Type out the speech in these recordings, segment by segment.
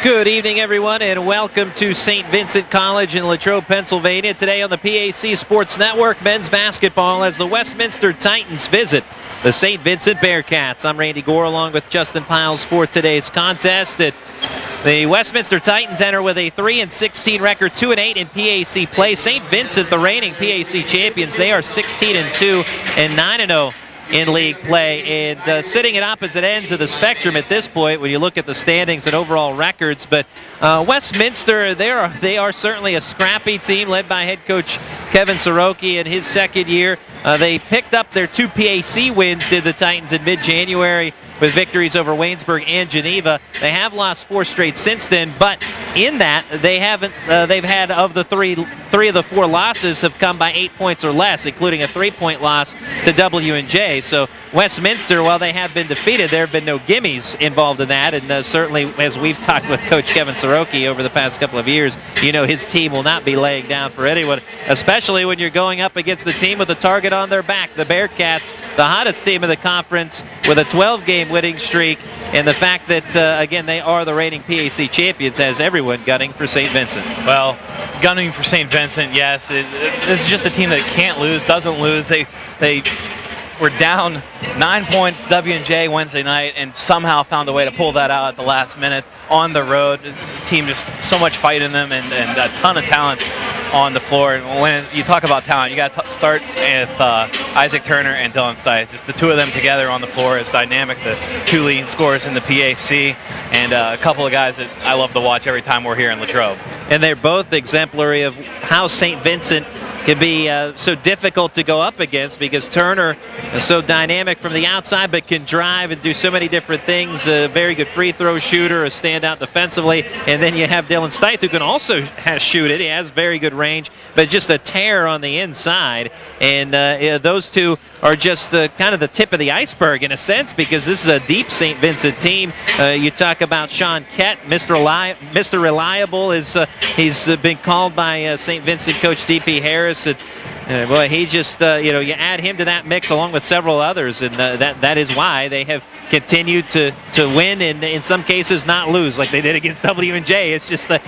Good evening, everyone, and welcome to St. Vincent College in Latrobe, Pennsylvania. Today on the PAC Sports Network, men's basketball as the Westminster Titans visit the St. Vincent Bearcats. I'm Randy Gore along with Justin Piles for today's contest. The Westminster Titans enter with a 3-16 record, 2-8 in PAC play. St. Vincent, the reigning PAC champions, they are 16-2 and 9-0 in league play, and sitting at opposite ends of the spectrum at this point when you look at the standings and overall records. But Westminster, they are certainly a scrappy team led by head coach Kevin Soroki in his second year. They picked up their 2 PAC wins, did the Titans, in mid-January with victories over Waynesburg and Geneva. They have lost 4 straight since then, but in that they've had of the three of the 4 losses have come by 8 points or less, including a 3-point loss to W&J. So Westminster, while they have been defeated, there have been no gimmies involved in that, and certainly as we've talked with Coach Kevin Soroki over the past couple of years, you know his team will not be laying down for anyone, especially when you're going up against the team with a target on their back, the Bearcats, the hottest team in the conference with a 12-game winning streak, and the fact that, again, they are the reigning PAC champions has everyone gunning for St. Vincent. Well, gunning for St. Vincent, yes. This is just a team that can't lose, doesn't lose. They were down 9 points to W&J Wednesday night and somehow found a way to pull that out at the last minute on the road. The team just so much fight in them and a ton of talent on the floor. And when you talk about talent, you got to start with Isaac Turner and Dylan Stites. Just the two of them together on the floor is dynamic. The 2 leading scorers in the PAC, and a couple of guys that I love to watch every time we're here in Latrobe. And they're both exemplary of how St. Vincent can be so difficult to go up against, because Turner is so dynamic from the outside but can drive and do so many different things. A very good free throw shooter, a standout defensively, and then you have Dylan Stith, who can also shoot it. He has very good range, but just a tear on the inside. And those two are just kind of the tip of the iceberg in a sense, because this is a deep St. Vincent team. You talk about Sean Kett, Mr. Reliable. He's been called by St. Vincent coach D.P. Harris. And boy, he just, you add him to that mix along with several others, and that is why they have continued to win and in some cases not lose like they did against W&J. It's just that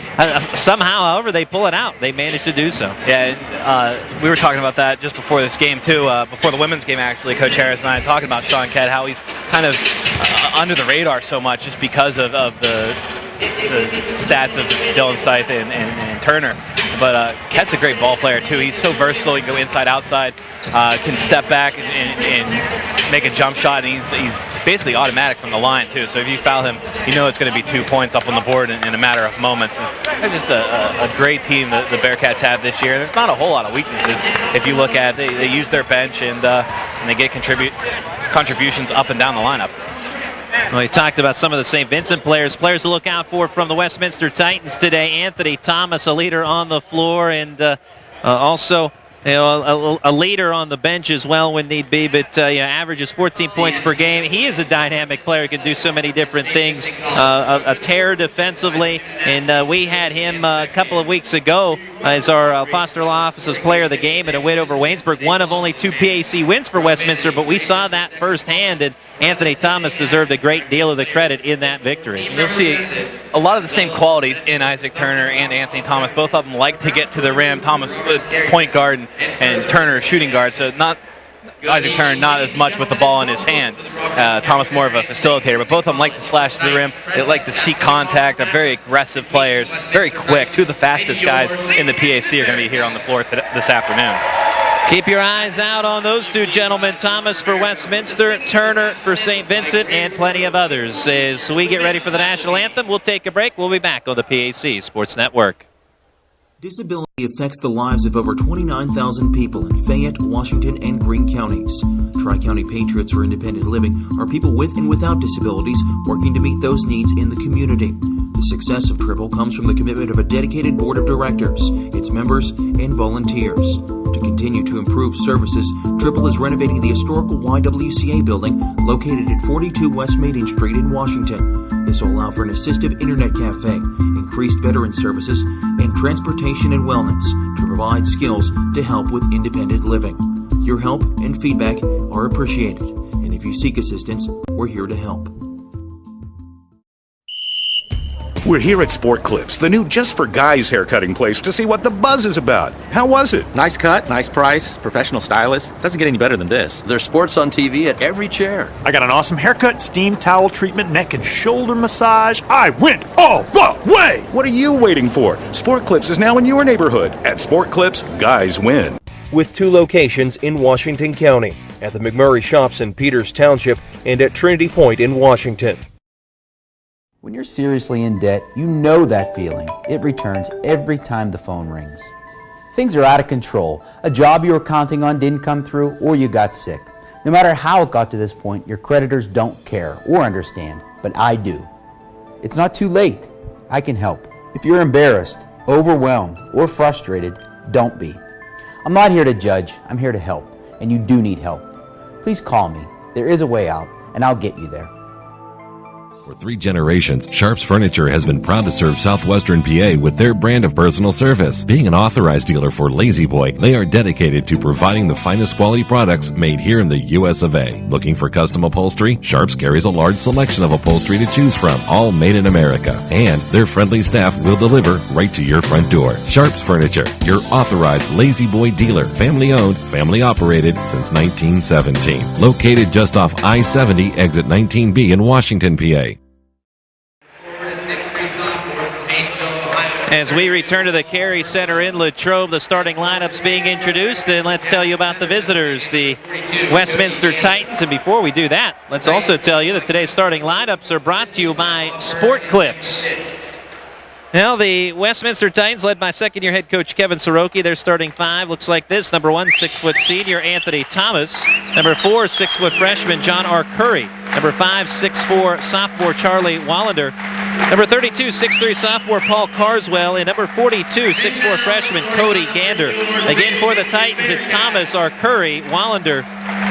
somehow, however they pull it out, they managed to do so. Yeah, we were talking about that just before this game too, before the women's game actually. Coach Harris and I talking about Sean Kett, how he's kind of under the radar so much just because of the stats of Dylan Stith and Turner. But Kett's a great ball player too. He's so versatile. He can go inside, outside, can step back and make a jump shot. And he's basically automatic from the line too. So if you foul him, you know it's going to be 2 points up on the board in a matter of moments. And they're just a great team that the Bearcats have this year. There's not a whole lot of weaknesses if you look at it. They use their bench and they get contributions up and down the lineup. Well, he talked about some of the St. Vincent players to look out for from the Westminster Titans today. Anthony Thomas, a leader on the floor, and also a leader on the bench as well when need be, but averages 14 points per game. He is a dynamic player, can do so many different things. A terror defensively, and we had him a couple of weeks ago as our Foster Law Office's player of the game in a win over Waynesburg. One of only 2 PAC wins for Westminster, but we saw that firsthand, and Anthony Thomas deserved a great deal of the credit in that victory. You'll see a lot of the same qualities in Isaac Turner and Anthony Thomas. Both of them like to get to the rim. Thomas point guard and Turner shooting guard, so not Isaac Turner not as much with the ball in his hand. Thomas more of a facilitator, but both of them like to slash to the rim. They like to seek contact. They're very aggressive players, very quick. 2 of the fastest guys in the PAC are going to be here on the floor this afternoon. Keep your eyes out on those 2 gentlemen, Thomas for Westminster, Turner for St. Vincent, and plenty of others. As we get ready for the national anthem, we'll take a break. We'll be back on the PAC Sports Network. Disability affects the lives of over 29,000 people in Fayette, Washington, and Greene counties. Tri-County Patriots for Independent Living are people with and without disabilities working to meet those needs in the community. The success of Triple comes from the commitment of a dedicated board of directors, its members, and volunteers. To continue to improve services, Triple is renovating the historical YWCA building located at 42 West Maiden Street in Washington. This will allow for an assistive internet cafe, increased veteran services, and transportation and wellness to provide skills to help with independent living. Your help and feedback are appreciated, and if you seek assistance, we're here to help. We're here at Sport Clips, the new just for guys haircutting place, to see what the buzz is about. How was it? Nice cut, nice price, professional stylist. Doesn't get any better than this. There's sports on TV at every chair. I got an awesome haircut, steam towel treatment, neck and shoulder massage. I went all the way! What are you waiting for? Sport Clips is now in your neighborhood. At Sport Clips, guys win. With 2 locations in Washington County, at the McMurray Shops in Peters Township and at Trinity Point in Washington. When you're seriously in debt, you know that feeling. It returns every time the phone rings. Things are out of control. A job you were counting on didn't come through, or you got sick. No matter how it got to this point, your creditors don't care or understand, but I do. It's not too late. I can help. If you're embarrassed, overwhelmed, or frustrated, don't be. I'm not here to judge. I'm here to help, and you do need help. Please call me. There is a way out, and I'll get you there. For 3 generations, Sharps Furniture has been proud to serve southwestern PA with their brand of personal service. Being an authorized dealer for Lazy Boy, they are dedicated to providing the finest quality products made here in the US of A. Looking for custom upholstery? Sharps carries a large selection of upholstery to choose from, all made in America. And their friendly staff will deliver right to your front door. Sharps Furniture, your authorized Lazy Boy dealer. Family owned, family operated since 1917. Located just off I-70, exit 19B in Washington, PA. As we return to the Carey Center in Latrobe, the starting lineups being introduced, and let's tell you about the visitors, the Westminster Titans. And before we do that, let's also tell you that today's starting lineups are brought to you by Sport Clips. Now, the Westminster Titans, led by second-year head coach Kevin Soroki, their starting 5 looks like this. Number 1, 6-foot senior Anthony Thomas. Number 4, 6-foot freshman John R. Curry. Number 5, 6'4", sophomore Charlie Wallander. Number 32, 6'3", sophomore Paul Carswell. And number 42, 6'4", freshman Cody Gander. Again, for the Titans, it's Thomas, R. Curry, Wallander,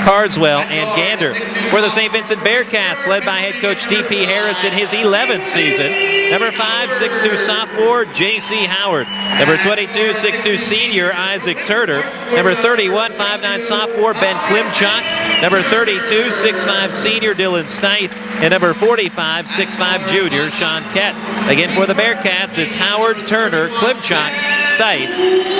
Carswell, and Gander. For the St. Vincent Bearcats, led by head coach D.P. Harris in his 11th season. Number 5, 6'2", sophomore J.C. Howard. Number 22, 6'2", senior Isaac Turner. Number 31, 5'9", sophomore Ben Klimchuk. Number 32, 6'5", senior Dylan Stith. And number 45, 6'5", junior Sean Kett. Again, for the Bearcats, it's Howard, Turner, Klimchuk, Stith,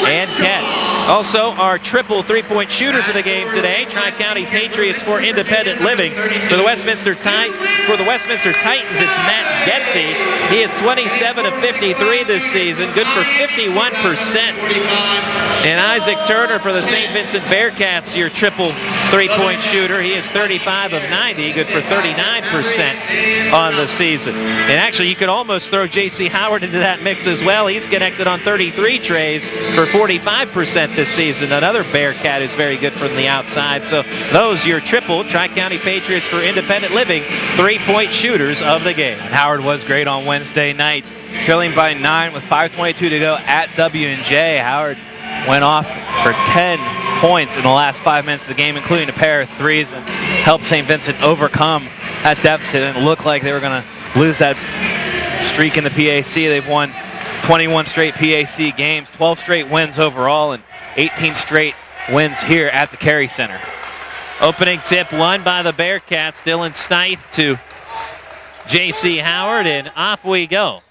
and Kett. Also, our triple three-point shooters of the game today, Tri-County Patriots for Independent Living. For the Westminster Titans, it's Matt Getze. He is 27 of 53 this season, good for 51%. And Isaac Turner for the St. Vincent Bearcats, your triple three-point shooter. He is 35 of 90, good for 39% on the season. And actually, you could almost throw J.C. Howard into that mix as well. He's connected on 33 trays for 45% this season. Another Bearcat is very good from the outside. So those your triple Tri-County Patriots for Independent Living three-point shooters of the game. And Howard was great on Wednesday night, trailing by 9 with 5:22 to go at W&J. Howard went off for 10 points in the last 5 minutes of the game, including a pair of threes, and helped St. Vincent overcome that deficit. And it looked like they were going to lose that streak in the PAC. They've won 21 straight PAC games, 12 straight wins overall, and 18 straight wins here at the Carey Center. Opening tip won by the Bearcats. Dylan Stith to J.C. Howard, and off we go.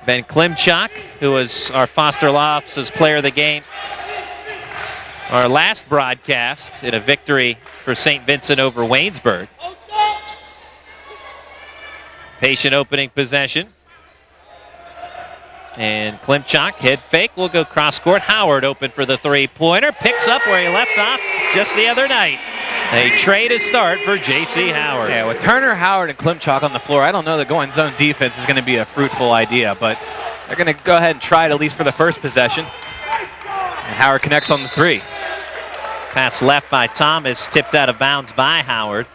Ben Klimchuk, who was our Foster Law Office's player of the game. Our last broadcast in a victory for St. Vincent over Waynesburg. Patient opening possession. And Klimchuk, head fake, will go cross court. Howard open for the three-pointer. Picks up where he left off just the other night. A tray to start for J.C. Howard. Yeah, with Turner, Howard, and Klimchuk on the floor, I don't know that going zone defense is going to be a fruitful idea, but they're going to go ahead and try it at least for the first possession. And Howard connects on the three. Pass left by Thomas, tipped out of bounds by Howard.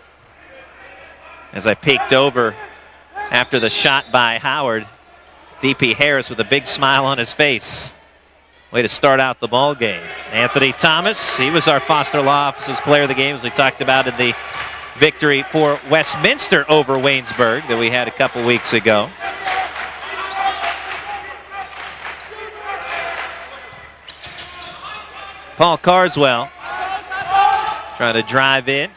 As I peeked over after the shot by Howard, D.P. Harris with a big smile on his face. Way to start out the ball game. Anthony Thomas, he was our Foster Law Office's player of the game, as we talked about in the victory for Westminster over Waynesburg that we had a couple weeks ago. Paul Carswell trying to drive in.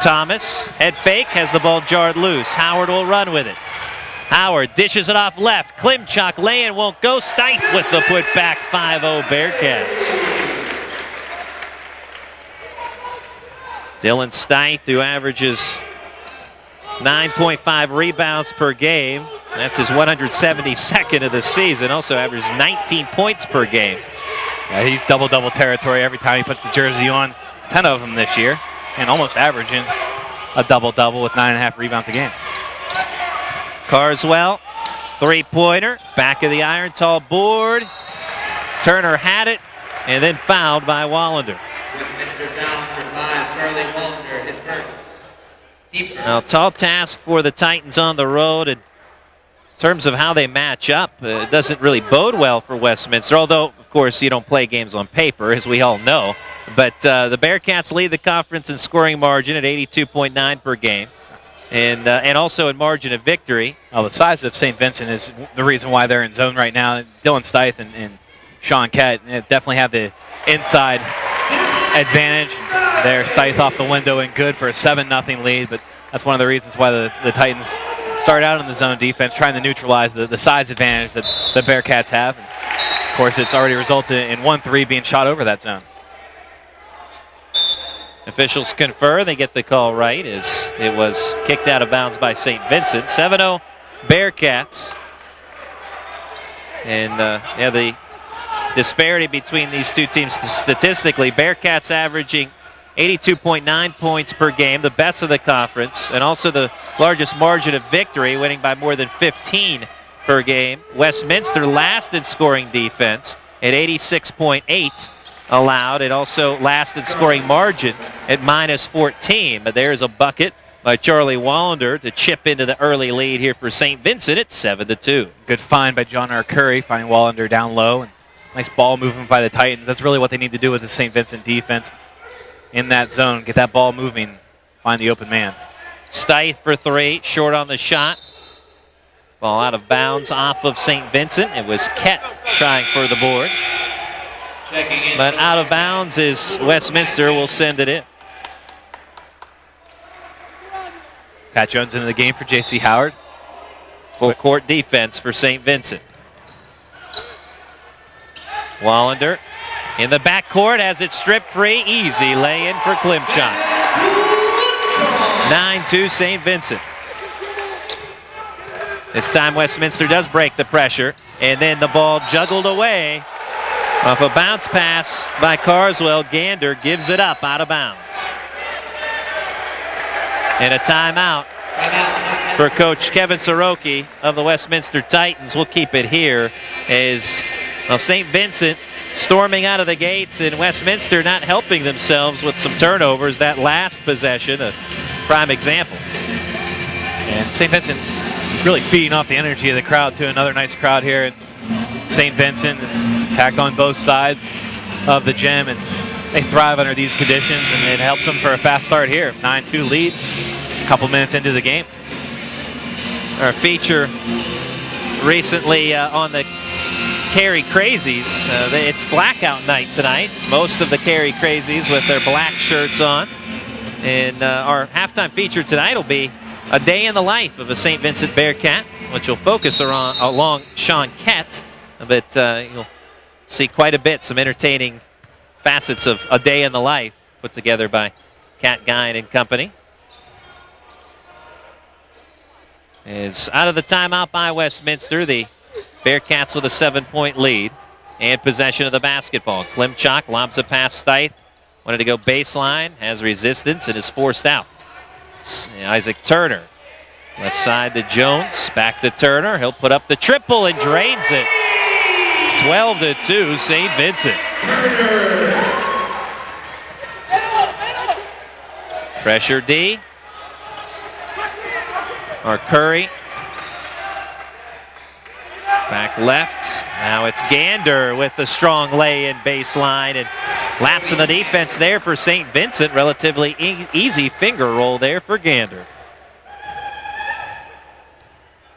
Thomas, head fake, has the ball jarred loose. Howard will run with it. Howard dishes it off left. Klimchuk lay-in won't go. Steiff with the putback. 5-0 Bearcats. Dylan Steiff, who averages 9.5 rebounds per game. That's his 172nd of the season. Also averages 19 points per game. Yeah, he's double-double territory every time he puts the jersey on. 10 of them this year, and almost averaging a double-double with 9.5 rebounds a game. Carswell, three-pointer, back of the iron, tall board. Turner had it, and then fouled by Wallander. Now, tall task for the Titans on the road. And in terms of how they match up, it doesn't really bode well for Westminster, although, of course, you don't play games on paper, as we all know. But the Bearcats lead the conference in scoring margin at 82.9 per game. And also in margin of victory. Well, the size of St. Vincent is the reason why they're in zone right now. Dylan Steiff and Sean Kett definitely have the inside advantage. There, Steiff off the window and good for a 7-0 lead. But that's one of the reasons why the Titans start out in the zone defense, trying to neutralize the size advantage that the Bearcats have. And of course, it's already resulted in 1-3 being shot over that zone. Officials confer. They get the call right as it was kicked out of bounds by St. Vincent. 7-0 Bearcats. And the disparity between these two teams statistically, Bearcats averaging 82.9 points per game, the best of the conference, and also the largest margin of victory, winning by more than 15 per game. Westminster last in scoring defense at 86.8 allowed. It also last in scoring margin at -14. But there's a bucket by Charlie Wallander to chip into the early lead here for St. Vincent at 7-2. Good find by John R. Curry, finding Wallander down low. And nice ball movement by the Titans. That's really what they need to do with the St. Vincent defense in that zone. Get that ball moving, find the open man. Steiff for three, short on the shot. Ball out of bounds off of St. Vincent. It was Kett trying for the board. But out of bounds is Westminster will send it in. Pat Jones into the game for J.C. Howard. Full court defense for St. Vincent. Wallander in the backcourt has it stripped free. Easy lay-in for Klimchuk. 9-2 St. Vincent. This time Westminster does break the pressure, and then the ball juggled away off a bounce pass by Carswell. Gander gives it up out of bounds. And a timeout for Coach Kevin Soroki of the Westminster Titans. We'll keep it here as St. Vincent storming out of the gates, and Westminster not helping themselves with some turnovers. That last possession, a prime example. And St. Vincent really feeding off the energy of the crowd, too. Another nice crowd here in St. Vincent, packed on both sides of the gym, and they thrive under these conditions, and it helps them for a fast start here. 9-2 lead, a couple minutes into the game. Our feature recently on the Cary Crazies. It's blackout night tonight. Most of the Cary Crazies with their black shirts on. And our halftime feature tonight will be a day in the life of a St. Vincent Bearcat, which will focus along Sean Kett. But you'll see quite a bit, some entertaining facets of a day in the life put together by Cat Guine and company. Is out of the timeout by Westminster. The Bearcats with a 7-point lead and possession of the basketball. Klimchuk lobs a pass. Steiff wanted to go baseline, has resistance, and is forced out. Isaac Turner, left side to Jones, back to Turner. He'll put up the triple and drains it. 12-2 St. Vincent. Pressure D. Or Curry. Back left. Now it's Gander with the strong lay-in baseline, and lapse in the defense there for St. Vincent. Relatively easy finger roll there for Gander.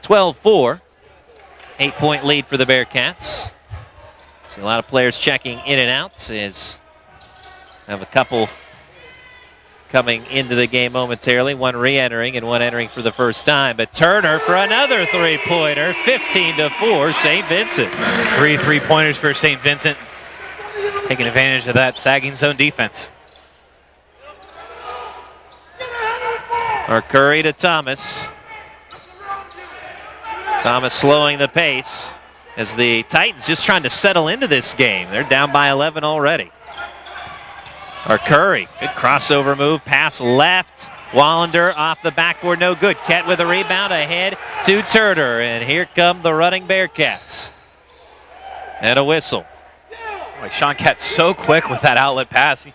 12-4. 8-point lead for the Bearcats. See a lot of players checking in and out as have a couple coming into the game momentarily, one re-entering and one entering for the first time. But Turner for another three-pointer, 15-4, St. Vincent. 3 3-pointers for St. Vincent, taking advantage of that sagging zone defense. Our Curry to Thomas. Thomas slowing the pace as the Titans just trying to settle into this game. They're down by 11 already. Our Curry, good crossover move, pass left. Wallander off the backboard, no good. Kett with a rebound ahead to Turner, and here come the running Bearcats. And a whistle. Boy, Sean Kett so quick with that outlet pass. He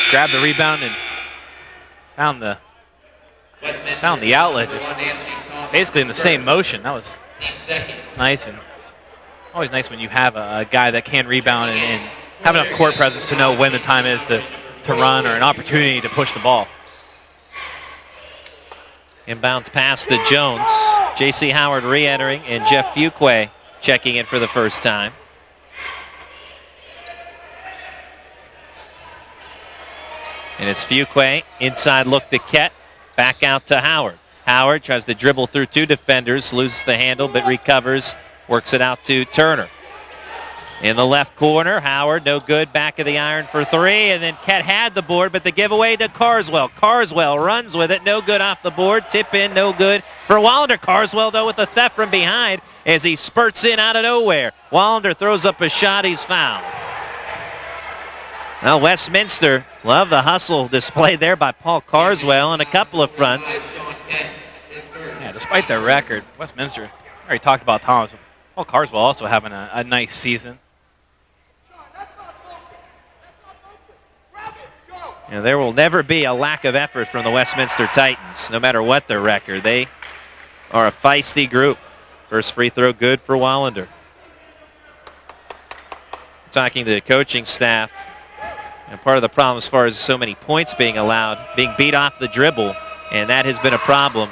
grabbed the rebound and found the outlet, just basically in the same motion. That was nice, and always nice when you have a guy that can rebound and have enough court presence to know when the time is to run or an opportunity to push the ball. Inbounds pass to Jones. J.C. Howard re-entering, and Jeff Fuqua checking in for the first time. And it's Fuqua, inside look to Kett, back out to Howard. Howard tries to dribble through two defenders, loses the handle, but recovers, works it out to Turner. In the left corner, Howard, no good, back of the iron for three, and then Kett had the board, but the giveaway to Carswell. Carswell runs with it, no good off the board, tip in, no good for Wallander. Carswell, though, with the theft from behind as he spurts in out of nowhere. Wallander throws up a shot, he's fouled. Well, Westminster, love the hustle displayed there by Paul Carswell on a couple of fronts. Yeah, despite their record, Westminster, I already talked about Thomas. Paul Carswell also having a nice season. And there will never be a lack of effort from the Westminster Titans, no matter what their record. They are a feisty group. First free throw good for Wallander. Talking to the coaching staff, and part of the problem as far as so many points being allowed, being beat off the dribble, and that has been a problem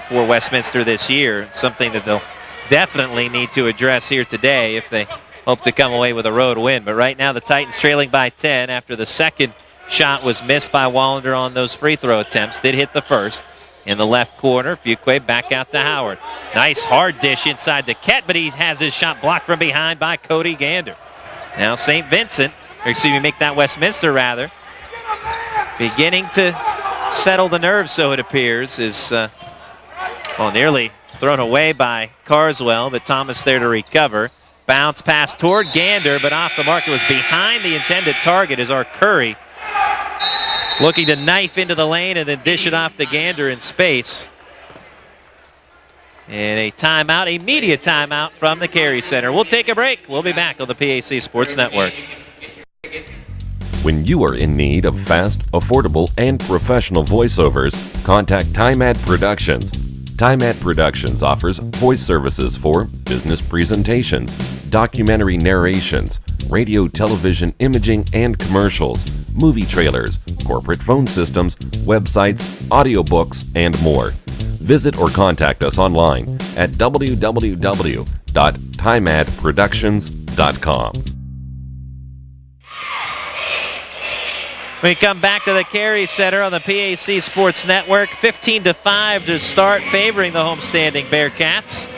for Westminster this year, something that they'll definitely need to address here today if they hope to come away with a road win. But right now the Titans trailing by 10 after the second shot was missed by Wallander on those free throw attempts. Did hit the first. In the left corner, Fuqua back out to Howard. Nice hard dish inside to Kett, but he has his shot blocked from behind by Cody Gander. Now St. Vincent, or excuse me, make that Westminster rather, beginning to settle the nerves, so it appears, is nearly thrown away by Carswell, but Thomas there to recover. Bounce pass toward Gander, but off the mark. It was behind the intended target as our Curry looking to knife into the lane and then dish it off to Gander in space. And a timeout, a media timeout from the Carey Center. We'll take a break. We'll be back on the PAC Sports Network. When you are in need of fast, affordable, and professional voiceovers, contact TimeAd Productions. TimeAd Productions offers voice services for business presentations, documentary narrations, radio, television, imaging, and commercials, movie trailers, corporate phone systems, websites, audiobooks, and more. Visit or contact us online at www.timeadproductions.com. We come back to the Carey Center on the PAC Sports Network. 15-5 to start, favoring the homestanding Bearcats.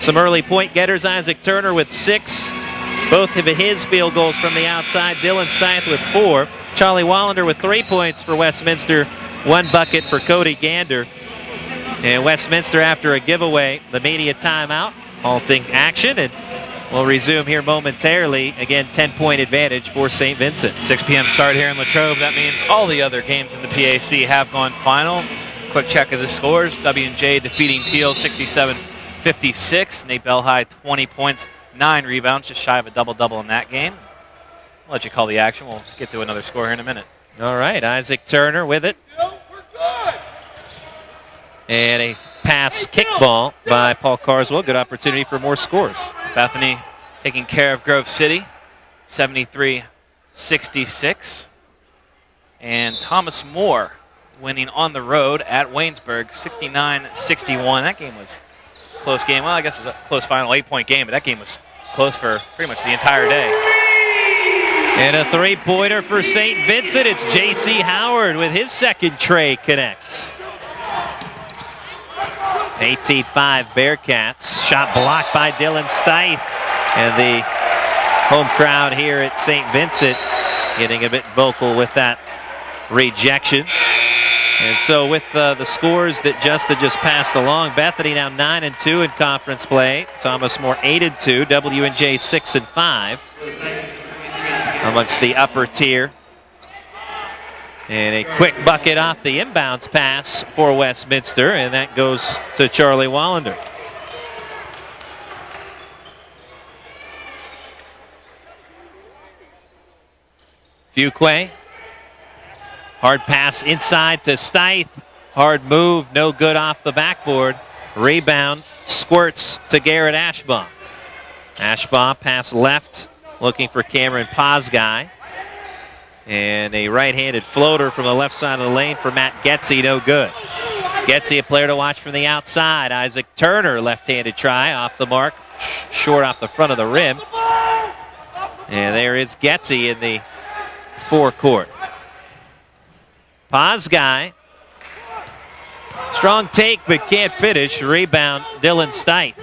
Some early point getters. Isaac Turner with 6. Both of his field goals from the outside. Dylan Stith with 4. Charlie Wallander with 3 points for Westminster. 1 bucket for Cody Gander. And Westminster, after a giveaway, the media timeout, halting action, and we'll resume here momentarily. Again, 10-point advantage for St. Vincent. 6 p.m. start here in Latrobe. That means all the other games in the PAC have gone final. Quick check of the scores. W&J defeating Teal 67-56. Nate Belhigh 20 points, 9 rebounds, just shy of a double-double in that game. I'll let you call the action. We'll get to another score here in a minute. All right, Isaac Turner with it. And a pass kickball by Paul Carswell. Good opportunity for more scores. Bethany taking care of Grove City, 73-66. And Thomas More winning on the road at Waynesburg, 69-61. That game was a close game. Well, I guess it was a close final 8-point game, but that game was close for pretty much the entire day. And a three-pointer for St. Vincent. It's J.C. Howard with his second tray connect. 18-5 Bearcats. Shot blocked by Dylan Stith. And the home crowd here at St. Vincent getting a bit vocal with that rejection. And so with the scores that Justin just passed along, Bethany now 9-2 in conference play. Thomas More 8-2. W&J 6-5 amongst the upper tier. And a quick bucket off the inbounds pass for Westminster, and that goes to Charlie Wallander. Fuqua. Hard pass inside to Stith. Hard move, no good off the backboard. Rebound, squirts to Garrett Ashbaugh. Ashbaugh pass left, looking for Cameron Posguy. And a right-handed floater from the left side of the lane for Matt Getze, no good. Getze, a player to watch from the outside. Isaac Turner, left-handed try, off the mark, short off the front of the rim. And there is Getze in the forecourt. Posguy, strong take but can't finish. Rebound, Dylan Stith.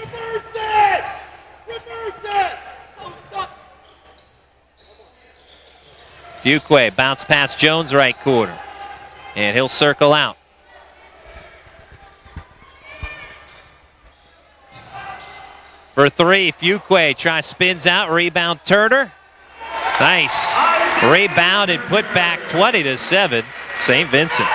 Fuqua, bounce past Jones right corner. And he'll circle out. For three, Fuqua, spins out, rebound Turner. Nice. Rebound and put back 20-7. St. Vincent.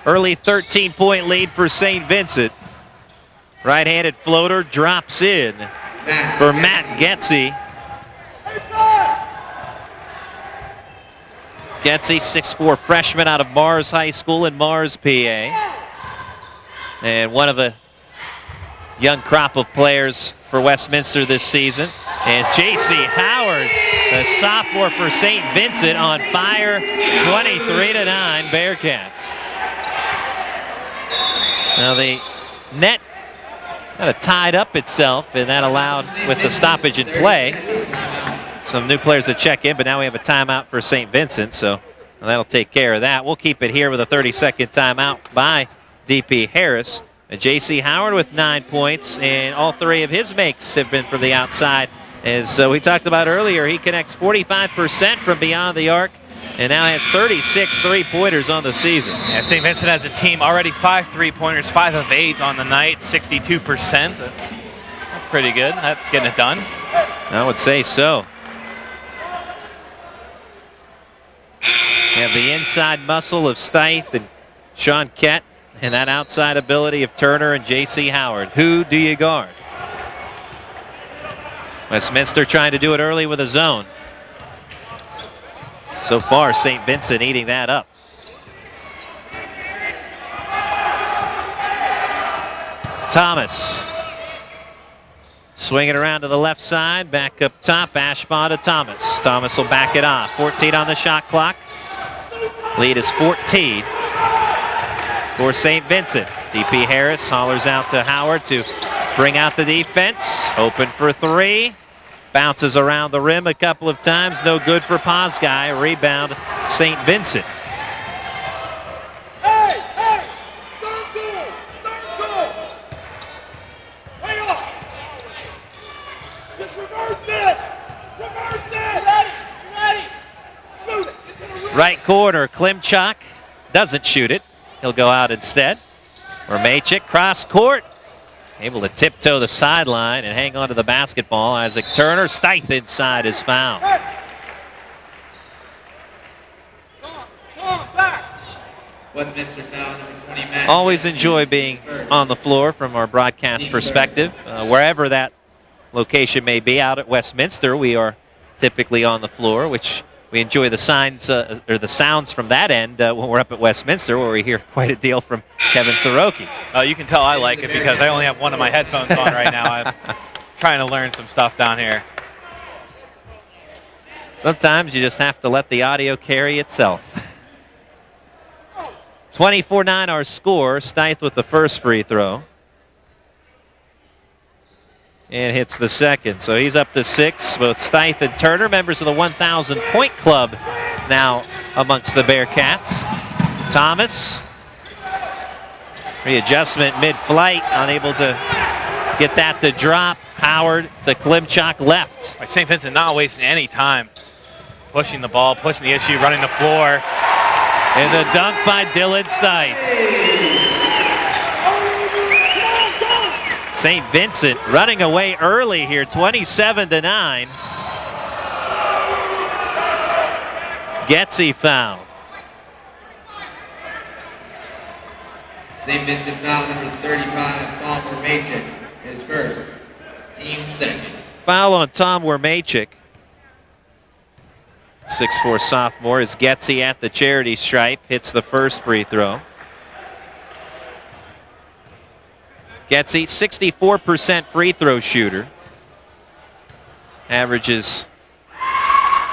Early 13-point lead for St. Vincent. Right-handed floater drops in for Matt Getze. Getze, 6'4" freshman out of Mars High School in Mars, PA. And one of a young crop of players for Westminster this season. And J.C. Howard, the sophomore for St. Vincent, on fire, 23-9 Bearcats. Now the net kind of tied up itself, and that allowed, with the stoppage in play, some new players to check in, but now we have a timeout for St. Vincent, so that'll take care of that. We'll keep it here with a 30-second timeout by D.P. Harris. J.C. Howard with 9 points, and all three of his makes have been from the outside. As we talked about earlier, he connects 45% from beyond the arc, and now has 36 three-pointers on the season. Yeah, St. Vincent has a team already 5 3-pointers, 5 of 8 on the night, 62%. That's pretty good. That's getting it done. I would say so. You have the inside muscle of Stith and Sean Kett, and that outside ability of Turner and J.C. Howard. Who do you guard? Westminster trying to do it early with a zone. So far, St. Vincent eating that up. Thomas. Swing it around to the left side, back up top, Ashbaugh to Thomas. Thomas will back it off. 14 on the shot clock. Lead is 14 for St. Vincent. D.P. Harris hollers out to Howard to bring out the defense. Open for three. Bounces around the rim a couple of times. No good for Posguy. Rebound, St. Vincent. Right corner, Klimchuk doesn't shoot it. He'll go out instead. Romachik cross court. Able to tiptoe the sideline and hang on to the basketball. Isaac Turner, Stith inside is fouled. Always enjoy being on the floor from our broadcast perspective. Wherever that location may be, out at Westminster, we are typically on the floor, which we enjoy the signs or the sounds from that end when we're up at Westminster, where we hear quite a deal from Kevin Soroki. You can tell I like it because I only have one of my headphones on right now. I'm trying to learn some stuff down here. Sometimes you just have to let the audio carry itself. 24-9 our score. Stith with the first free throw. And hits the second. So he's up to 6. Both Stith and Turner, members of the 1,000 point club now amongst the Bearcats. Thomas. Readjustment mid-flight, unable to get that to drop. Howard to Klimchak left. St. Vincent not wasting any time. Pushing the ball, pushing the issue, running the floor. And the dunk by Dylan Stith. St. Vincent running away early here, 27-9. Getsy fouled. St. Vincent foul number 35, Tom Wermachik, his first, team second. Foul on Tom Wermachik. 6'4" sophomore is Getsy at the charity stripe, hits the first free throw. Getsy, 64% free throw shooter. Averages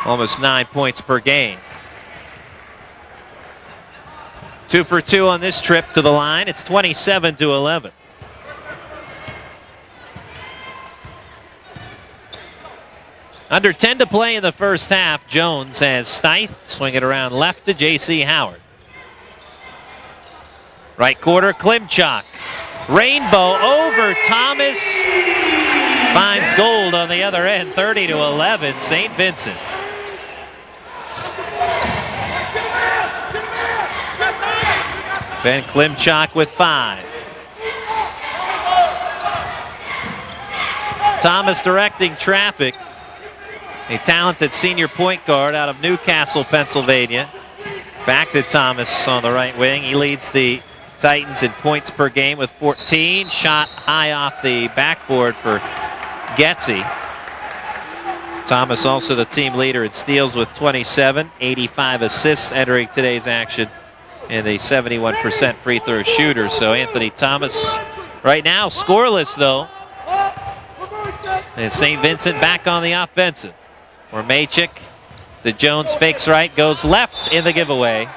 almost 9 points per game. 2 for 2 on this trip to the line. It's 27-11. Under 10 to play in the first half. Jones has Stith swing it around left to J.C. Howard. Right quarter, Klimchak. Rainbow over Thomas. Finds gold on the other end, 30-11, St. Vincent. Ben Klimchak with 5. Thomas directing traffic. A talented senior point guard out of Newcastle, Pennsylvania. Back to Thomas on the right wing. He leads the Titans in points per game with 14. Shot high off the backboard for Getsy. Thomas also the team leader in steals with 27. 85 assists entering today's action. And a 71% free throw shooter. So Anthony Thomas right now scoreless though. And St. Vincent back on the offensive. Wermachik to Jones, fakes right, goes left in the giveaway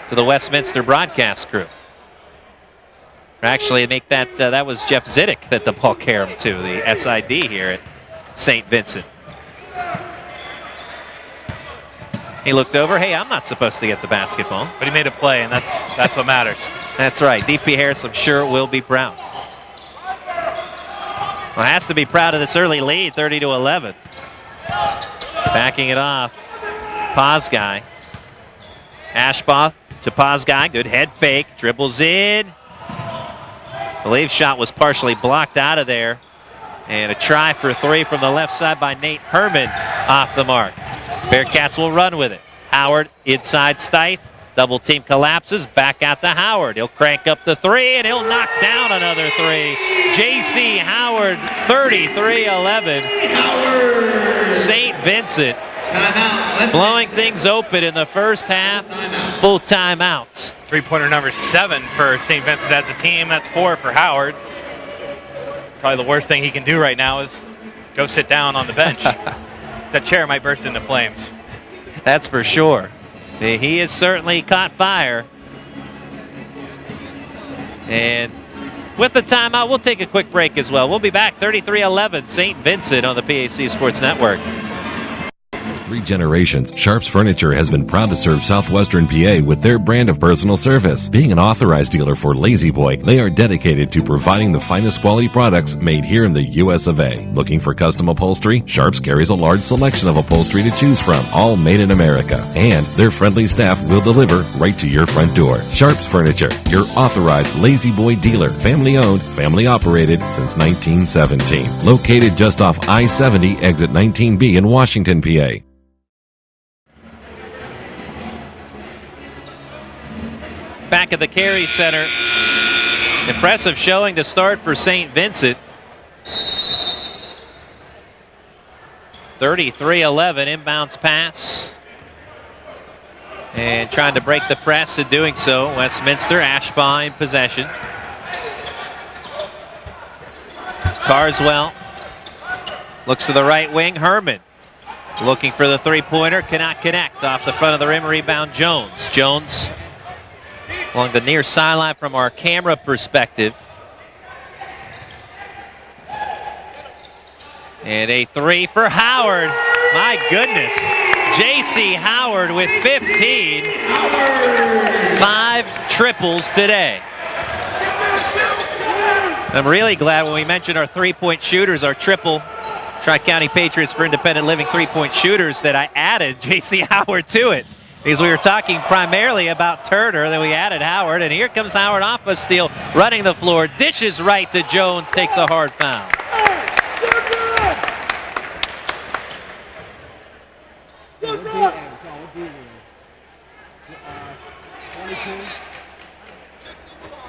to the Westminster broadcast crew. Actually, make that that was Jeff Zidek that the ball carried him to, the SID here at St. Vincent. He looked over, hey, I'm not supposed to get the basketball. But he made a play, and that's what matters. That's right. DP Harris, I'm sure, will be proud. Well, has to be proud of this early lead, 30-11. Backing it off, Pazgai. Ashbaugh to Pazgai, good head fake, dribbles in. I believe shot was partially blocked out of there. And a try for 3 from the left side by Nate Herman off the mark. Bearcats will run with it. Howard inside Stith. Double team collapses. Back out to Howard. He'll crank up the 3 and he'll knock down another 3. J.C. Howard, 33-11. St. Vincent blowing things open in the first half. Full timeout. Three-pointer number 7 for St. Vincent as a team. That's 4 for Howard. Probably the worst thing he can do right now is go sit down on the bench. That chair might burst into flames. That's for sure. He has certainly caught fire. And with the timeout, we'll take a quick break as well. We'll be back 33-11 St. Vincent on the PAC Sports Network. 3 generations, Sharps Furniture has been proud to serve Southwestern PA with their brand of personal service. Being an authorized dealer for Lazy Boy, they are dedicated to providing the finest quality products made here in the US of A. Looking for custom upholstery? Sharps carries a large selection of upholstery to choose from, all made in America. And their friendly staff will deliver right to your front door. Sharps Furniture, your authorized Lazy Boy dealer. Family owned, family operated since 1917. Located just off I-70, exit 19B in Washington, PA. Back at the Carey Center. Impressive showing to start for St. Vincent. 33-11 inbounds pass. And trying to break the press and doing so. Westminster, Ashbaugh in possession. Carswell looks to the right wing. Herman Looking for the three-pointer, cannot connect. Off the front of the rim, rebound Jones. Jones along the near sideline from our camera perspective. And a three for Howard. My goodness. J.C. Howard with 15. 5 triples today. I'm really glad when we mentioned our three-point shooters, our triple Tri-County Patriots for Independent Living three-point shooters, that I added J.C. Howard to it. Because we were talking primarily about Turner, then we added Howard, and here comes Howard off a steal, running the floor, dishes right to Jones, takes a hard foul.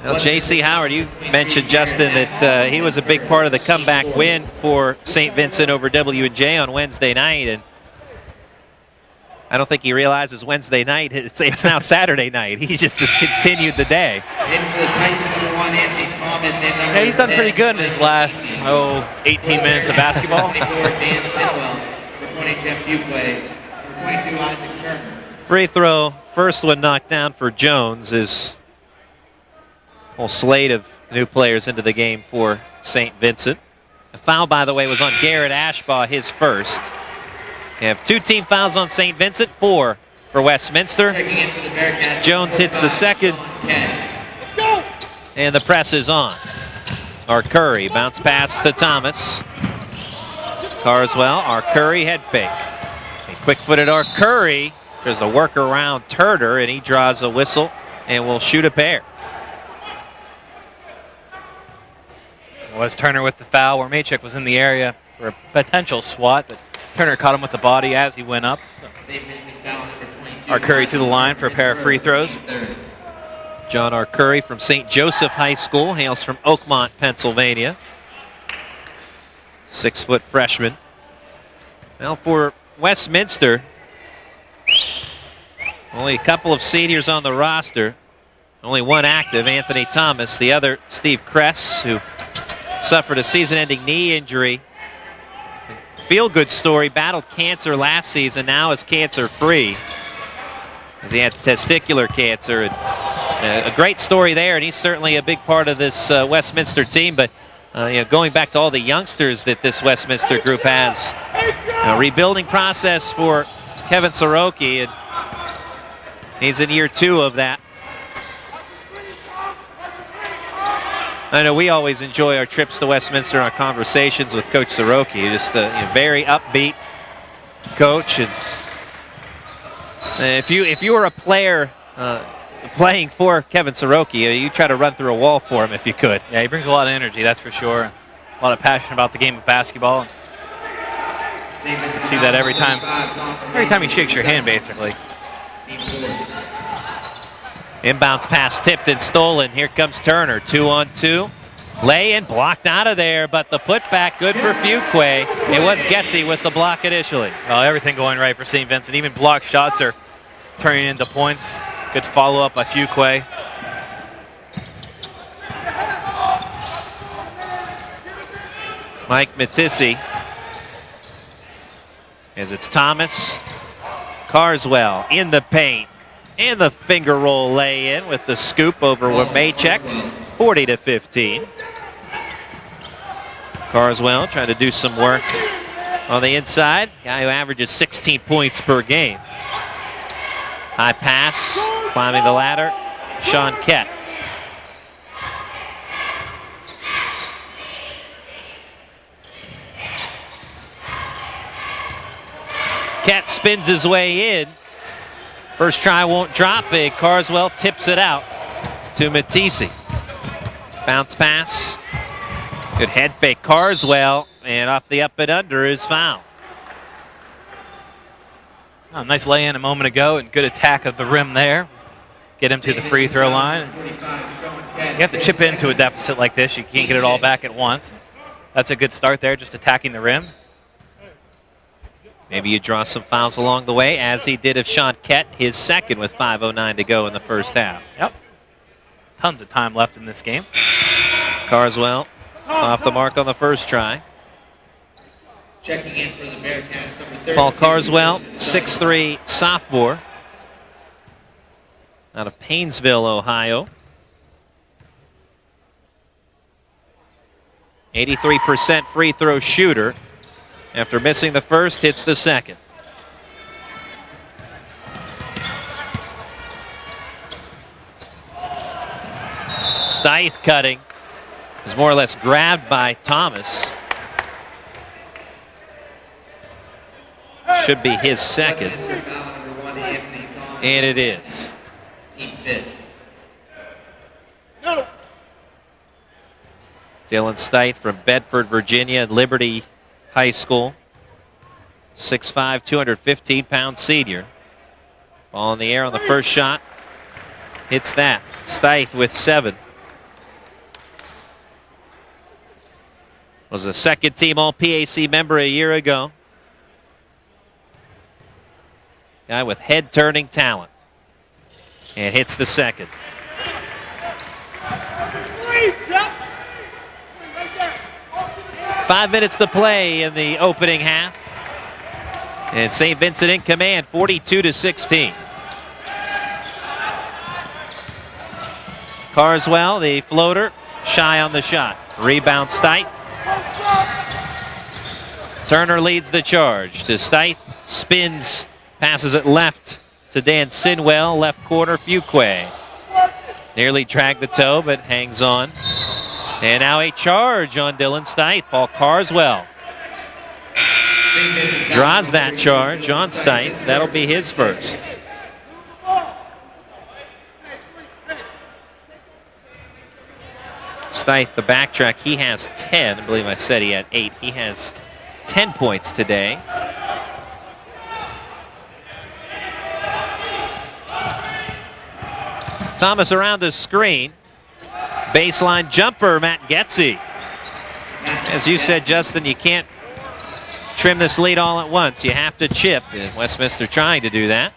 Well, J.C. Howard, you mentioned, Justin, that he was a big part of the comeback win for St. Vincent over W&J on Wednesday night, and I don't think he realizes Wednesday night, it's now Saturday night. He just has continued the day. Yeah, he's done pretty good in his last 18 minutes of basketball. Free throw, first one knocked down for Jones. Is a whole slate of new players into the game for St. Vincent. A foul, by the way, was on Garrett Ashbaugh, his first. You have 2 team fouls on St. Vincent, 4 for Westminster. Jones hits the second. And the press is on. Our Curry, bounce pass to Thomas. Carswell, our Curry head fake. A quick-footed our Curry. There's a work around Turner, and he draws a whistle and will shoot a pair. It was Turner with the foul, where Maychuk was in the area for a potential swat, but Turner caught him with the body as he went up. Our Curry to the line for a pair of free throws. John R. Curry from St. Joseph High School, hails from Oakmont, Pennsylvania. 6-foot freshman. Well, for Westminster, only a couple of seniors on the roster. Only one active, Anthony Thomas. The other, Steve Kress, who suffered a season-ending knee injury. Feel-good story, battled cancer last season, now is cancer-free, as he had testicular cancer. And a great story there, and he's certainly a big part of this Westminster team. But going back to all the youngsters that this Westminster group has, rebuilding process for Kevin Soroki, and he's in year 2 of that. I know we always enjoy our trips to Westminster, our conversations with Coach Soroki. Just a very upbeat coach, and if you were a player playing for Kevin Soroki, you try to run through a wall for him if you could. Yeah, he brings a lot of energy, that's for sure. A lot of passion about the game of basketball. You can see that every time he shakes your hand, basically. Inbounds pass tipped and stolen. Here comes Turner, 2-on-2. Lay-in blocked out of there, but the putback good for Fuquay. It was Getsy with the block initially. Well, everything going right for St. Vincent. Even block shots are turning into points. Good follow-up by Fuquay. Mike Matissi. As it's Thomas. Carswell in the paint. And the finger roll lay-in with the scoop over Maychek, 40-15. Carswell trying to do some work on the inside. Guy who averages 16 points per game. High pass, climbing the ladder, Sean Kett. Kett spins his way in. First try won't drop it. Carswell tips it out to Matisse. Bounce pass. Good head fake. Carswell, and off the up and under is foul. Oh, nice lay-in a moment ago, and good attack of the rim there. Get him to the free throw line. You have to chip into a deficit like this. You can't get it all back at once. That's a good start there, just attacking the rim. Maybe you draw some fouls along the way, as he did of Sean Kett, his second with 5:09 to go in the first half. Yep. Tons of time left in this game. Carswell off the mark on the first try. Checking in for the Bearcats, number 32. Paul Carswell, 6'3" sophomore out of Painesville, Ohio. 83% free throw shooter. After missing the first, hits the second. Stith cutting is more or less grabbed by Thomas. Should be his second. And it is. Team fifth. Dylan Stith from Bedford, Virginia, at Liberty High School. 6'5", 215-pound senior. Ball in the air on the first shot. Hits that. Stith with 7. Was a second-team All-PAC member a year ago. Guy with head-turning talent. And hits the second. Five minutes to play in the opening half. And St. Vincent in command, 42-16. Carswell, the floater, shy on the shot. Rebound Stith. Turner leads the charge to Stith. Spins, passes it left to Dan Sinwell. Left corner, Fuqua. Nearly dragged the toe, but hangs on. And now a charge on Dylan Stith. Paul Carswell draws that charge on Stith. That'll be his first. Stith, the backtrack, he has 10. I believe I said he had 8. He has 10 points today. Thomas around his screen. Baseline jumper, Matt Getze. As you said, Justin, you can't trim this lead all at once. You have to chip. And Westminster trying to do that.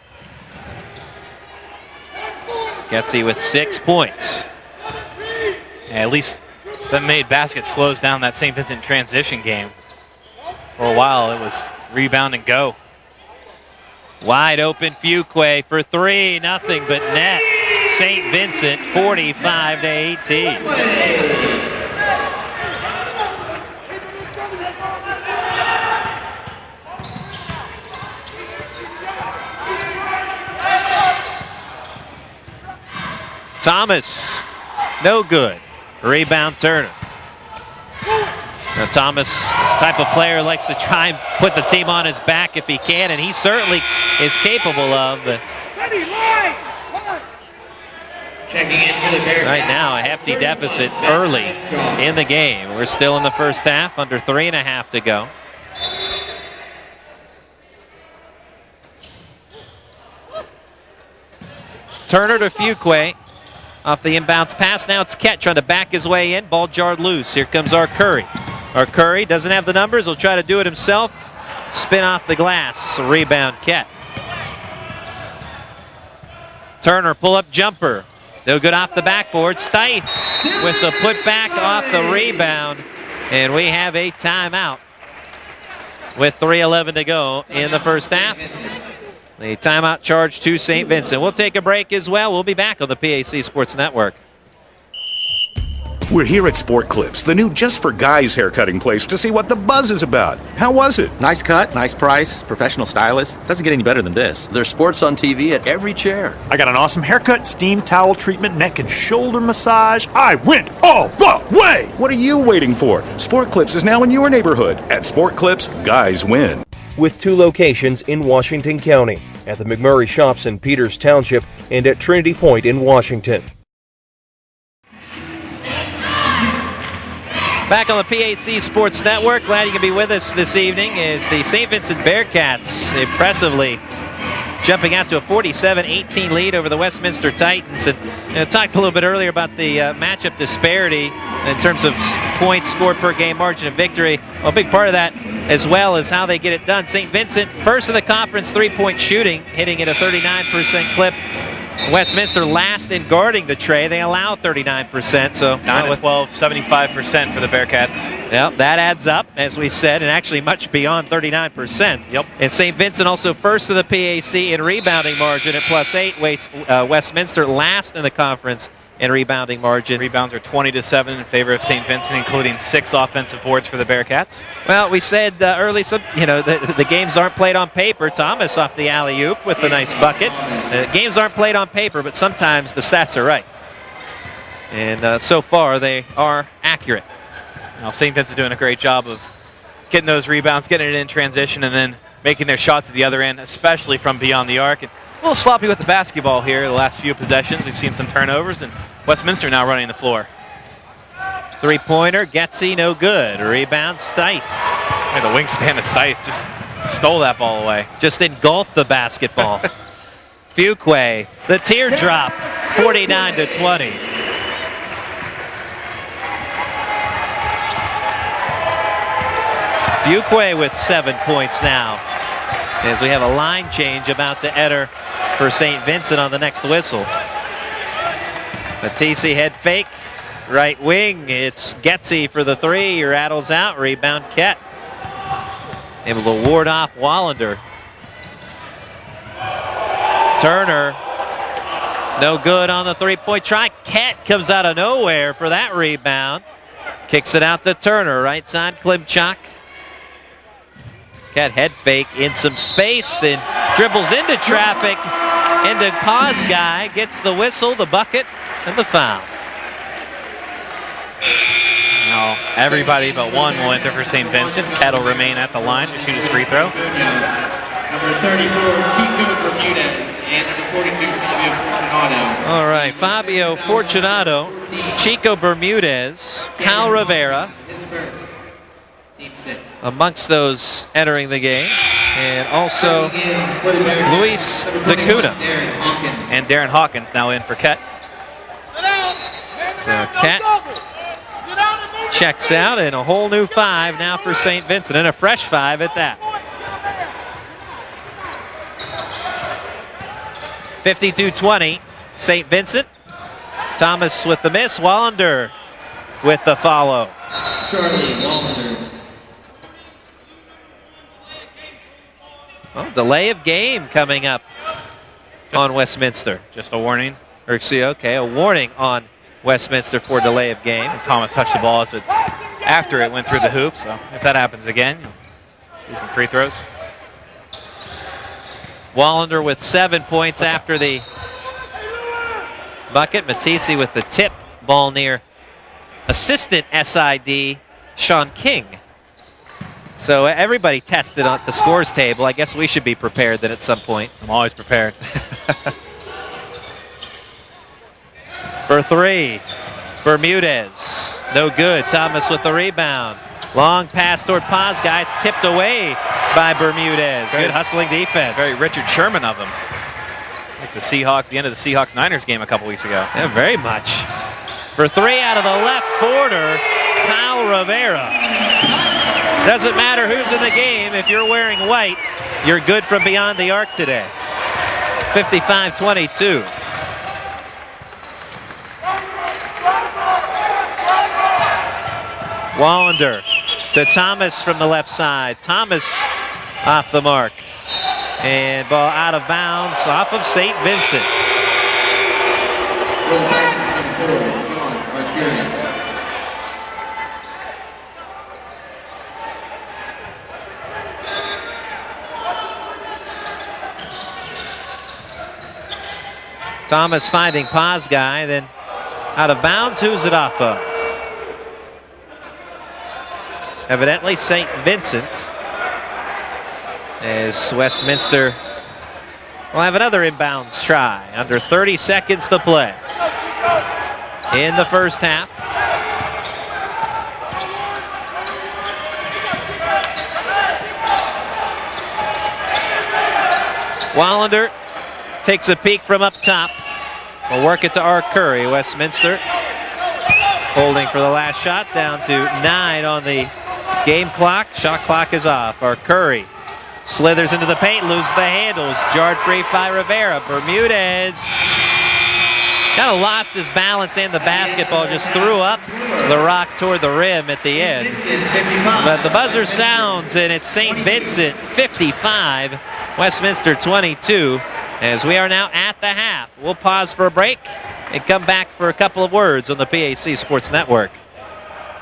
Getze with 6 points. Yeah, at least the made basket slows down that St. Vincent transition game. For a while, it was rebound and go. Wide open Fuqua for 3, nothing but net. St. Vincent 45-18. Thomas, no good. Rebound Turner. Now Thomas, type of player, likes to try and put the team on his back if he can, and he certainly is capable of. But Checking in for the Bearcats. Right now, a hefty deficit early in the game. We're still in the first half, under 3.5 to go. Turner to Fuqua. Off the inbounds pass. Now it's Kett trying to back his way in. Ball jarred loose. Here comes Arcuri. Arcuri doesn't have the numbers. He'll try to do it himself. Spin off the glass. Rebound Kett. Turner pull-up jumper. No good off the backboard. Stith with the putback off the rebound. And we have a timeout with 3:11 to go in the first half. The timeout charge to St. Vincent. We'll take a break as well. We'll be back on the PAC Sports Network. We're here at Sport Clips, the new just for guys haircutting place, to see what the buzz is about. How was it? Nice cut, nice price, professional stylist. Doesn't get any better than this. There's sports on TV at every chair. I got an awesome haircut, steam towel treatment, neck and shoulder massage. I went all the way! What are you waiting for? Sport Clips is now in your neighborhood. At Sport Clips, guys win. With 2 locations in Washington County, at the McMurray Shops in Peters Township and at Trinity Point in Washington. Back on the PAC Sports Network. Glad you can be with us this evening as the St. Vincent Bearcats impressively jumping out to a 47-18 lead over the Westminster Titans. And talked a little bit earlier about the matchup disparity in terms of points scored per game, margin of victory. Well, a big part of that as well is how they get it done. St. Vincent, first in the conference 3-point shooting, hitting at a 39% clip. Westminster last in guarding the tray. They allow 39%. So 9 of 12, 75% for the Bearcats. Yep, that adds up, as we said, and actually much beyond 39%. Yep. And St. Vincent also first in the PAC in rebounding margin at +8. Westminster last in the conference in rebounding margin. Rebounds are 20-7 in favor of St. Vincent, including 6 offensive boards for the Bearcats. Well, we said early, the games aren't played on paper. Thomas off the alley-oop with a nice bucket. Games aren't played on paper, but sometimes the stats are right. And so far, they are accurate. Now, St. Vincent's doing a great job of getting those rebounds, getting it in transition, and then making their shots at the other end, especially from beyond the arc. And a little sloppy with the basketball here the last few possessions. We've seen some turnovers, and Westminster now running the floor. Three-pointer, Getzy, no good. Rebound, Steiff. Yeah, the wingspan of Steiff just stole that ball away. Just engulfed the basketball. Fuquay, the teardrop, 49-20. Fuquay with 7 points now, as we have a line change about to enter for St. Vincent on the next whistle. Matisse head fake, right wing. It's Getzy for the three. Rattles out. Rebound, Kett. Able to ward off Wallander. Turner, no good on the three-point try. Kett comes out of nowhere for that rebound. Kicks it out to Turner. Right side, Klimchak. Kett head fake in some space, then dribbles into traffic, into Paz guy, gets the whistle, the bucket, and the foul. Now, everybody but one will enter for St. Vincent. Kett will remain at the line to shoot his free throw. Number 34, Chico Bermudez, and number 42, Fabio Fortunato. All right, Fabio Fortunato, Chico Bermudez, Cal Rivera, amongst those entering the game, and also Luis Dacuna. And Darren Hawkins now in for Kett. So Kett checks out, and a whole new 5 now for St. Vincent, and a fresh 5 at that. 52-20, St. Vincent. Thomas with the miss, Wallander with the follow. Charlie Wallander. Well, delay of game coming up on Westminster. Just a warning. Or excuse, okay, a warning on Westminster for delay of game. Thomas touched the ball after it went through the hoop, so if that happens again, you'll see some free throws. Wallander with 7 points after the bucket. Matisse with the tip ball near assistant SID Sean King. So everybody tested on the scores table. I guess we should be prepared then at some point. I'm always prepared. For three, Bermudez, no good. Thomas with the rebound. Long pass toward Pazga. It's tipped away by Bermudez. Good hustling defense. Very Richard Sherman of him. Like the Seahawks, the end of the Seahawks-Niners game a couple weeks ago. Yeah, very much. For three out of the left corner, Kyle Rivera. Doesn't matter who's in the game. If you're wearing white, you're good from beyond the arc today. 55-22. Wallander to Thomas from the left side. Thomas off the mark. And ball out of bounds off of St. Vincent. Thomas finding Pazga, then out of bounds. Who's it off of? Evidently St. Vincent, as Westminster will have another inbounds try. Under 30 seconds to play in the first half. Wallander takes a peek from up top. We'll work it to R. Curry. Westminster holding for the last shot, down to 9 on the game clock. Shot clock is off. Our Curry slithers into the paint, loses the handles. Jarred free by Rivera. Bermudez Kind of lost his balance and the basketball, just threw up the rock toward the rim at the end. But the buzzer sounds, and it's St. Vincent 55, Westminster 22, as we are now at the half. We'll pause for a break and come back for a couple of words on the PAC Sports Network.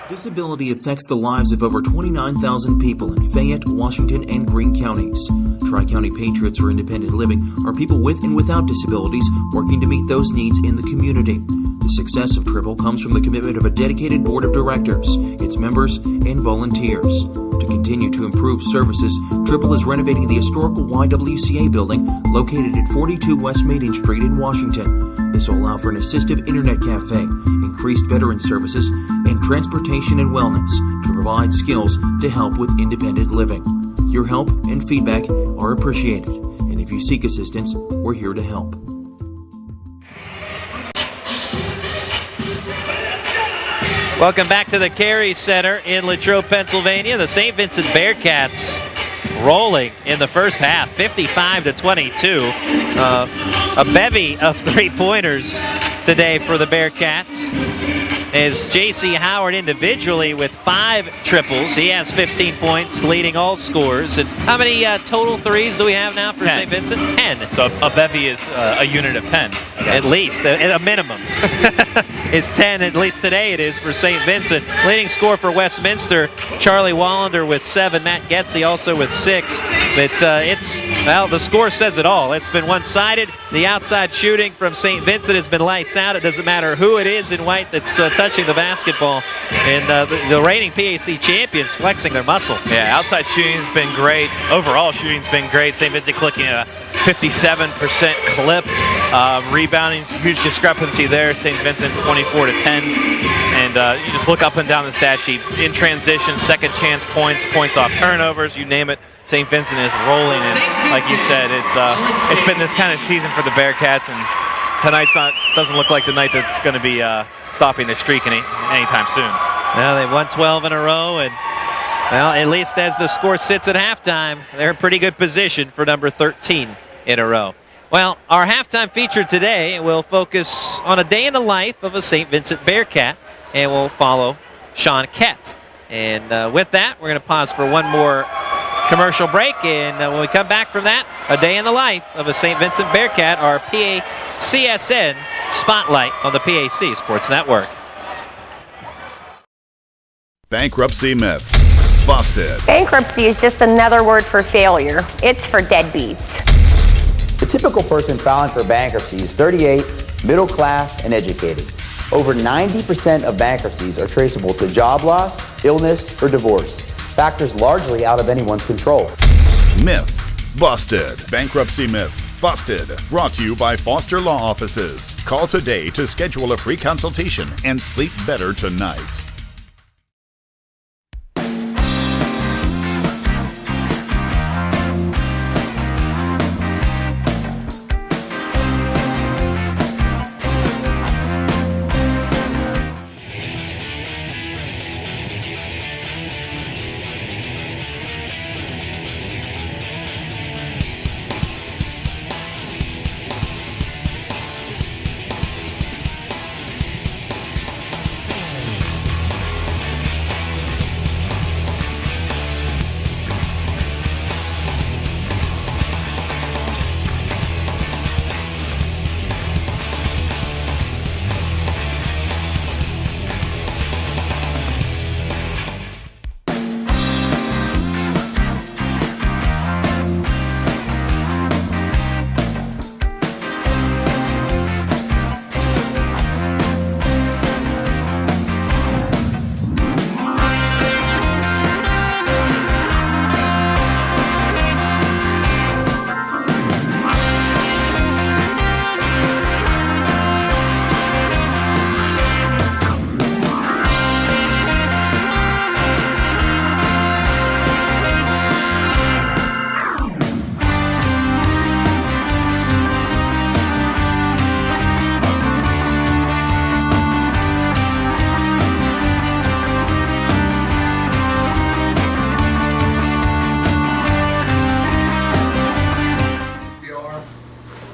Disability affects the lives of over 29,000 people in Fayette, Washington, and Greene counties. Tri-County Patriots for Independent Living are people with and without disabilities working to meet those needs in the community. The success of Triple comes from the commitment of a dedicated board of directors, its members, and volunteers. To continue to improve services, Triple is renovating the historical YWCA building located at 42 West Main Street in Washington. This will allow for an assistive internet cafe, increased veteran services, and transportation and wellness to provide skills to help with independent living. Your help and feedback are appreciated, and if you seek assistance, we're here to help. Welcome back to the Carey Center in Latrobe, Pennsylvania. The St. Vincent Bearcats rolling in the first half, 55-22. A bevy of three-pointers today for the Bearcats. As J.C. Howard individually with 5 triples. He has 15 points, leading all scorers. And how many total threes do we have now for St. Vincent? 10. So a bevy is a unit of 10. At least, a minimum. It's 10, at least today it is for St. Vincent. Leading scorer for Westminster, Charlie Wallander with 7, Matt Getze also with 6. But the score says it all. It's been one-sided. The outside shooting from St. Vincent has been lights out. It doesn't matter who it is in white that's touching the basketball. And the reigning PAC champions flexing their muscle. Yeah, outside shooting's been great. Overall shooting's been great. St. Vincent clicking a 57% clip. Rebounding, huge discrepancy there. St. Vincent 24-10. And you just look up and down the stat sheet. In transition, second chance points, points off turnovers, you name it. St. Vincent is rolling, and like you said, it's been this kind of season for the Bearcats, and tonight's doesn't look like the night that's going to be stopping their streak anytime soon. Well, they've won 12 in a row, and well, at least as the score sits at halftime, they're in pretty good position for number 13 in a row. Well, our halftime feature today will focus on a day in the life of a St. Vincent Bearcat, and we'll follow Sean Kett. And with that, we're going to pause for one more commercial break, and when we come back from that, a day in the life of a St. Vincent Bearcat, our PACSN Spotlight on the PAC Sports Network. Bankruptcy myths busted. Bankruptcy is just another word for failure. It's for deadbeats. The typical person filing for bankruptcy is 38, middle class, and educated. Over 90% of bankruptcies are traceable to job loss, illness, or divorce. Factors largely out of anyone's control. Myth busted. Bankruptcy myths busted. Brought to you by Foster Law Offices. Call today to schedule a free consultation and sleep better tonight.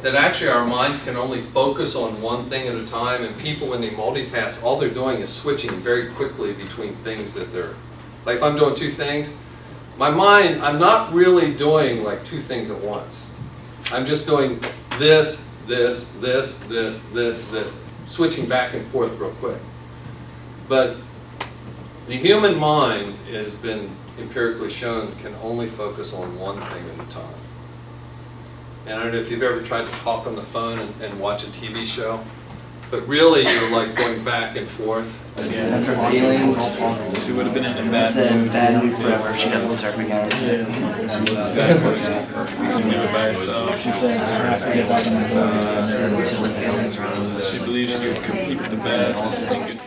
that actually our minds can only focus on one thing at a time, and people, when they multitask, all they're doing is switching very quickly between things that they're, like if I'm doing two things, my mind, I'm not really doing like two things at once. I'm just doing this, switching back and forth real quick. But the human mind has been empirically shown can only focus on one thing at a time. And I don't know if you've ever tried to talk on the phone and watch a TV show, but really you're like going back and forth. Her feelings. She would have been in a bad mood. Bad mood forever. She doesn't surf again. She believes she would compete with the best.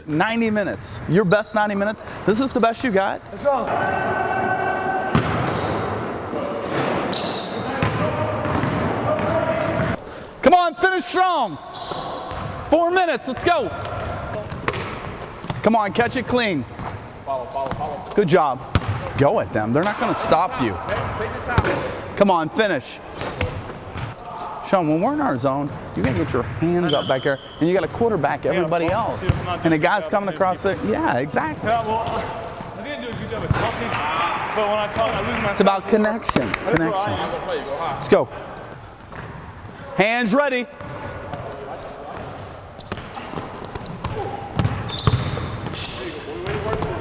90 minutes. Your best 90 minutes. This is the best you got. Let's go. Come on, finish strong. 4 minutes, let's go. Come on, catch it clean. Follow. Good job. Go at them, they're not gonna stop you. Come on, finish. Sean, when we're in our zone, you gotta get your hands up back there, and you gotta quarterback everybody else. And the guy's coming across the, yeah, exactly. Yeah, well, I didn't do a good job of talking, but when I talk, I lose myself. It's about connection. Let's go. Hands ready.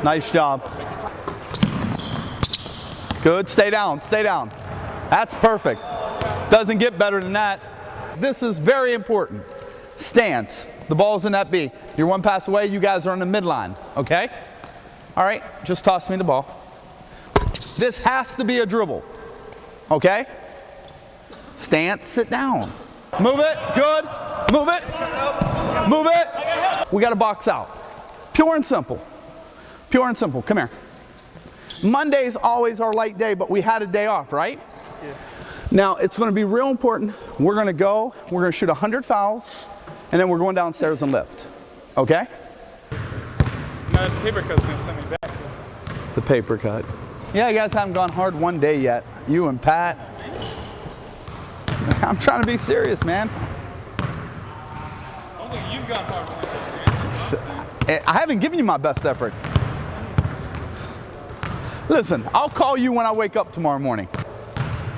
Nice job. Good, stay down, stay down. That's perfect. Doesn't get better than that. This is very important. Stance. The ball's in that B. You're one pass away, you guys are on the midline, okay? All right, just toss me the ball. This has to be a dribble, okay? Stance, sit down. Move it, good. Move it, move it. We gotta box out. Pure and simple. Pure and simple, come here. Monday's always our light day, but we had a day off, right? Yeah. Now, it's gonna be real important. We're gonna shoot 100 fouls, and then we're going downstairs and lift, okay? No, this paper cut's gonna send me back. The paper cut. Yeah, you guys haven't gone hard one day yet. You and Pat. I'm trying to be serious, man. I don't think you've gone hard one day. I haven't given you my best effort. Listen, I'll call you when I wake up tomorrow morning.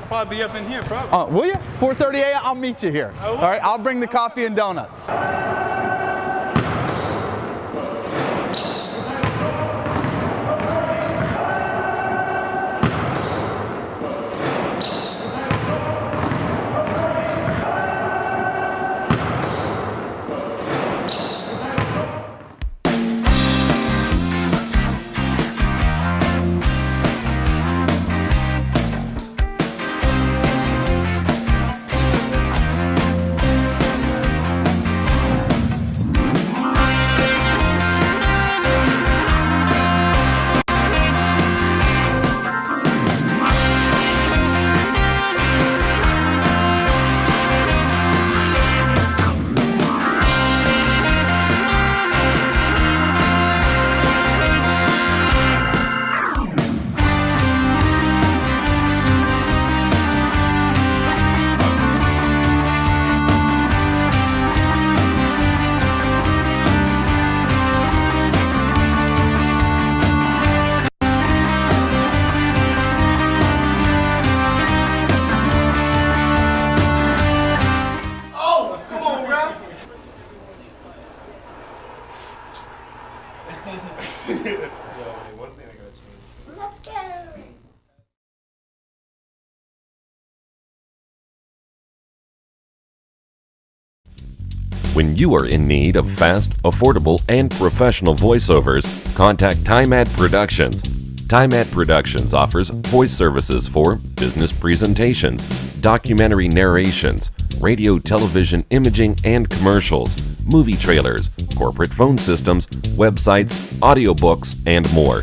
I'll probably be up in here, probably. Will you? 4:30 a.m. I'll meet you here. All right, I'll bring the coffee and donuts. When you are in need of fast, affordable, and professional voiceovers, contact TimeAd Productions. TimeAd Productions offers voice services for business presentations, documentary narrations, radio, television, imaging, and commercials, movie trailers, corporate phone systems, websites, audiobooks, and more.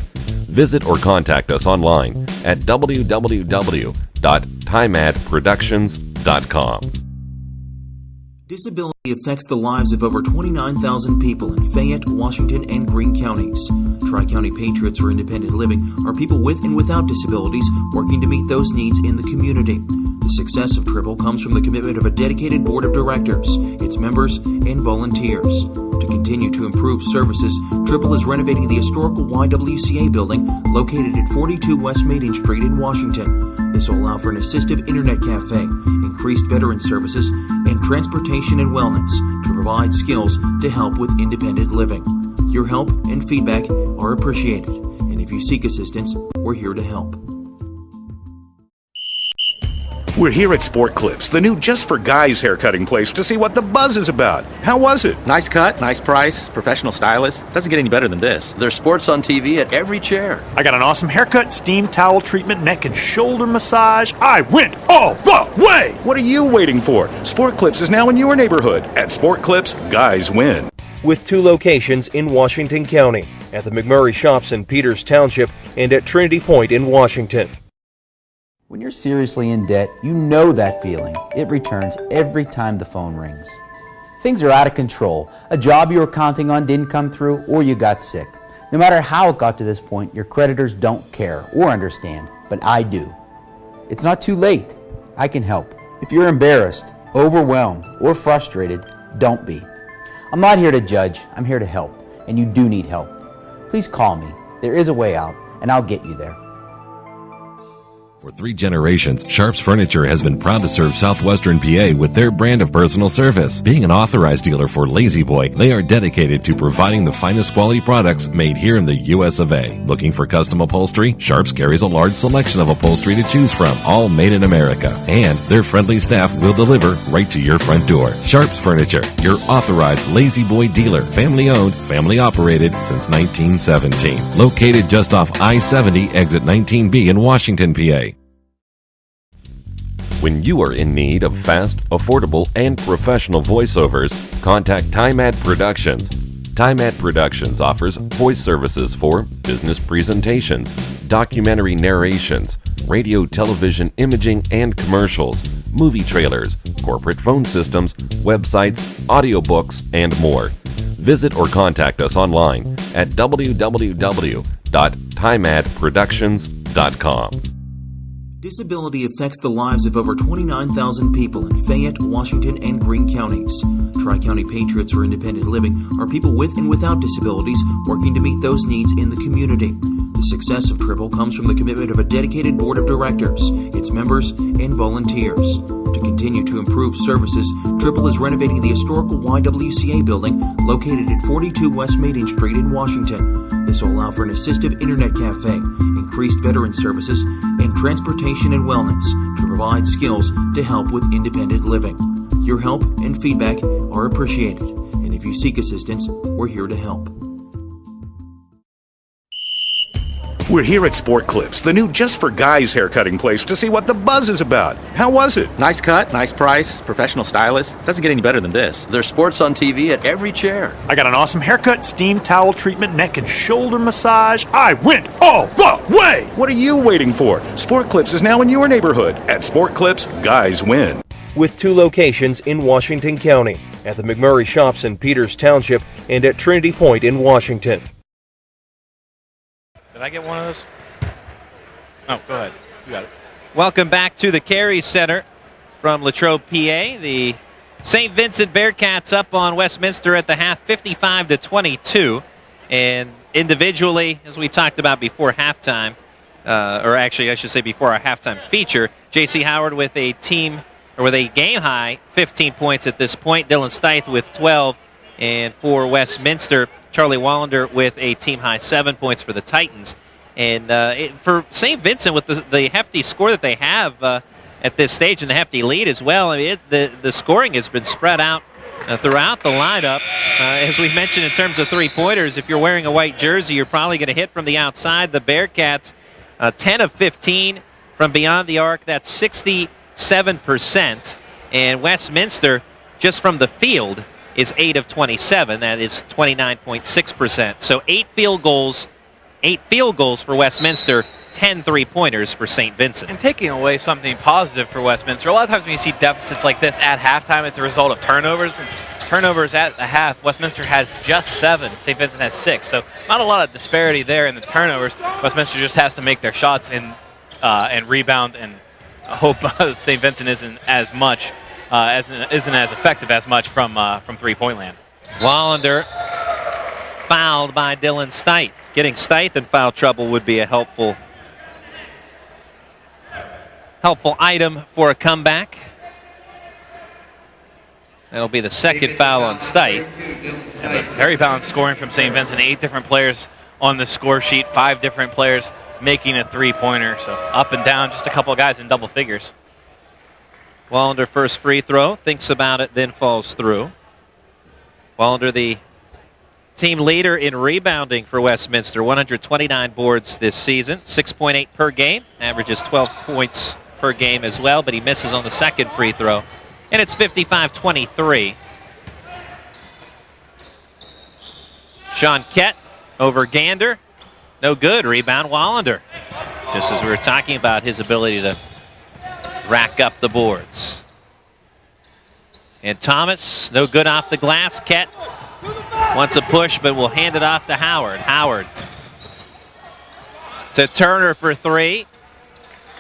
Visit or contact us online at www.timadproductions.com. Disability affects the lives of over 29,000 people in Fayette, Washington, and Greene counties. Tri-County Patriots for Independent Living are people with and without disabilities working to meet those needs in the community. The success of Triple comes from the commitment of a dedicated board of directors, its members, and volunteers. To continue to improve services, Triple is renovating the historical YWCA building located at 42 West Main Street in Washington. This will allow for an assistive internet cafe, increased veteran services, and transportation and wellness to provide skills to help with independent living. Your help and feedback are appreciated, and if you seek assistance, we're here to help. We're here at Sport Clips, the new just for guys haircutting place, to see what the buzz is about. How was it? Nice cut, nice price, professional stylist. Doesn't get any better than this. There's sports on TV at every chair. I got an awesome haircut, steam towel treatment, neck and shoulder massage. I went all the way! What are you waiting for? Sport Clips is now in your neighborhood. At Sport Clips, guys win. With 2 locations in Washington County, at the McMurray Shops in Peters Township and at Trinity Point in Washington. When you're seriously in debt, you know that feeling. It returns every time the phone rings. Things are out of control. A job you were counting on didn't come through, or you got sick. No matter how it got to this point, your creditors don't care or understand, but I do. It's not too late. I can help. If you're embarrassed, overwhelmed, or frustrated, don't be. I'm not here to judge. I'm here to help, and you do need help. Please call me. There is a way out, and I'll get you there. For 3 generations, Sharps Furniture has been proud to serve southwestern PA with their brand of personal service. Being an authorized dealer for Lazy Boy, they are dedicated to providing the finest quality products made here in the US of A. Looking for custom upholstery? Sharps carries a large selection of upholstery to choose from, all made in America. And their friendly staff will deliver right to your front door. Sharps Furniture, your authorized Lazy Boy dealer. Family owned, family operated since 1917. Located just off I-70, exit 19B in Washington, PA. When you are in need of fast, affordable, and professional voiceovers, contact TimeAd Productions. TimeAd Productions offers voice services for business presentations, documentary narrations, radio, television, imaging, and commercials, movie trailers, corporate phone systems, websites, audiobooks, and more. Visit or contact us online at www.timadproductions.com. Disability affects the lives of over 29,000 people in Fayette, Washington, and Greene counties. Tri-County Patriots for Independent Living are people with and without disabilities working to meet those needs in the community. The success of Triple comes from the commitment of a dedicated board of directors, its members, and volunteers. To continue to improve services, Triple is renovating the historical YWCA building located at 42 West Main Street in Washington. This will allow for an assistive internet cafe, increased veteran services, and transportation and wellness to provide skills to help with independent living. Your help and feedback are appreciated, and if you seek assistance, we're here to help. We're here at Sport Clips, the new just for guys haircutting place, to see what the buzz is about. How was it? Nice cut, nice price, professional stylist. Doesn't get any better than this. There's sports on TV at every chair. I got an awesome haircut, steam towel treatment, neck and shoulder massage. I went all the way! What are you waiting for? Sport Clips is now in your neighborhood. At Sport Clips, guys win. With 2 locations in Washington County, at the McMurray Shops in Peters Township and at Trinity Point in Washington. Did I get one of those? Oh, go ahead. You got it. Welcome back to the Carey Center from Latrobe, PA. The St. Vincent Bearcats up on Westminster at the half, 55-22. And individually, as we talked about before halftime, or actually I should say before our halftime feature, J.C. Howard with a game high 15 points at this point. Dylan Stith with 12. And for Westminster, Charlie Wallander with a team-high 7 points for the Titans. And for St. Vincent, with the hefty score that they have at this stage and the hefty lead as well, I mean, the scoring has been spread out throughout the lineup. As we mentioned in terms of three-pointers, if you're wearing a white jersey, you're probably going to hit from the outside. The Bearcats, 10 of 15 from beyond the arc. That's 67%. And Westminster, just from the field, is 8 of 27. That is 29.6%. So 8 field goals, 8 field goals for Westminster, 10 three-pointers for St. Vincent. And taking away something positive for Westminster, a lot of times when you see deficits like this at halftime, it's a result of turnovers. And turnovers at the half, Westminster has just 7. St. Vincent has 6. So not a lot of disparity there in the turnovers. Westminster just has to make their shots and rebound and hope St. Vincent isn't as effective as much from three-point land. Wallander fouled by Dylan Stith. Getting Stith in foul trouble would be a helpful item for a comeback. That'll be the second foul on Stith. Very balanced scoring from St. Vincent. 8 different players on the score sheet, 5 different players making a three-pointer. So up and down, just a couple of guys in double figures. Wallander first free throw, thinks about it, then falls through. Wallander, the team leader in rebounding for Westminster, 129 boards this season, 6.8 per game, averages 12 points per game as well, but he misses on the second free throw. And it's 55-23. Sean Kett over Gander. No good. Rebound Wallander. Just as we were talking about his ability to rack up the boards. And Thomas, no good off the glass. Kett wants a push, but will hand it off to Howard. Howard to Turner for 3.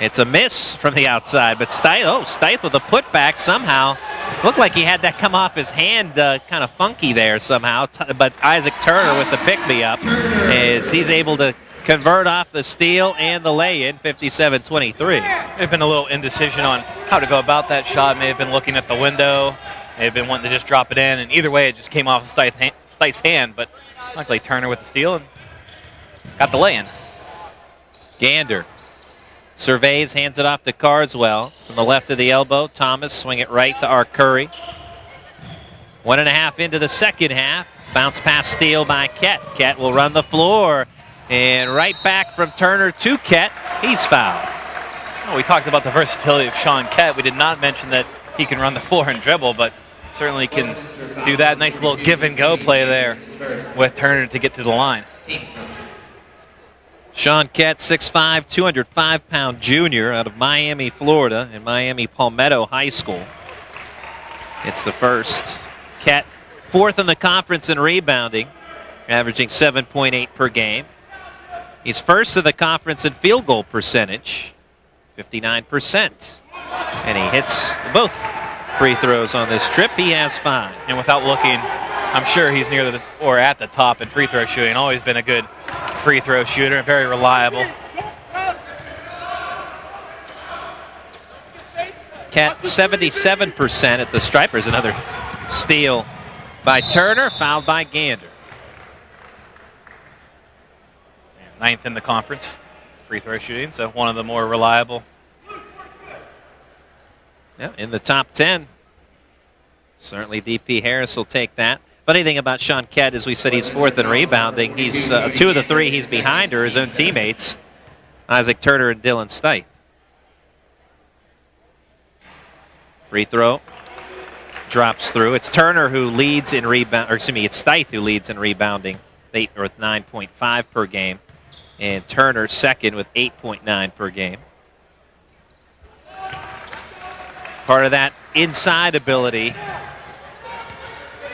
It's a miss from the outside, but Stith with a putback somehow. Looked like he had that come off his hand kind of funky there somehow, but Isaac Turner with the pick-me-up is he's able to convert off the steal and the lay-in, 57-23. There's been a little indecision on how to go about that shot. May have been looking at the window, may have been wanting to just drop it in, and either way it just came off Stith's hand, but luckily Turner with the steal and got the lay-in. Gander surveys, hands it off to Carswell. From the left of the elbow, Thomas swing it right to Art Curry. 1.5 into the second half. Bounce pass steal by Kett. Kett will run the floor. And right back from Turner to Kett. He's fouled. Well, we talked about the versatility of Sean Kett. We did not mention that he can run the floor and dribble, but certainly can do that. Nice little give and go play there with Turner to get to the line. Sean Kett, 6'5", 205-pound junior out of Miami, Florida, and Miami Palmetto High School. It's the first. Kett, 4th in the conference in rebounding, averaging 7.8 per game. He's first in the conference in field goal percentage, 59%. And he hits both free throws on this trip. He has 5. And without looking, I'm sure he's near or at the top in free throw shooting. Always been a good free throw shooter, very reliable. Kett 77% at the stripers. Another steal by Turner, fouled by Gander. 9th in the conference, free throw shooting, so one of the more reliable. Yeah, in the top 10. Certainly DP Harris will take that. Funny thing about Sean Kett is we said he's 4th in rebounding. He's 2 of the 3 he's behind are his own teammates, Isaac Turner and Dylan Stith. Free throw drops through. It's Turner who leads in rebound, or excuse me, it's Stith who leads in rebounding, 9.5 per game, and Turner second with 8.9 per game. Part of that inside ability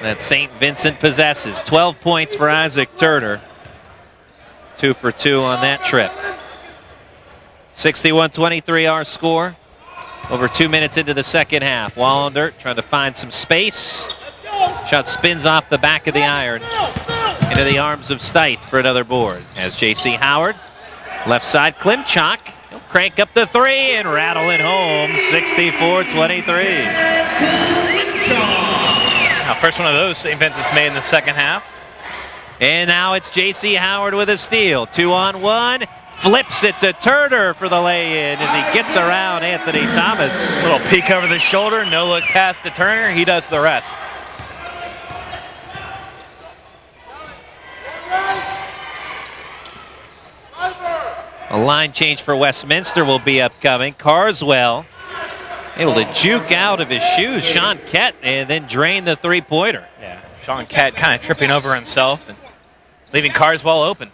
that St. Vincent possesses. 12 points for Isaac Turner. 2 for 2 on that trip. 61-23 our score. Over 2 minutes into the second half. Wallander trying to find some space. Shot spins off the back of the iron into the arms of Stith for another board. As J.C. Howard, left side, Klimchak. He'll crank up the 3 and rattle it home. 64-23. Now, first one of those St. Vincent's made in the second half. And now it's J.C. Howard with a steal. 2-on-1. Flips it to Turner for the lay-in as he gets around Anthony Thomas. Little peek over the shoulder. No look pass to Turner. He does the rest. A line change for Westminster will be upcoming. Carswell able to juke out of his shoes, Sean Kett, and then drain the three-pointer. Yeah, Sean Kett kind of tripping over himself and leaving Carswell open.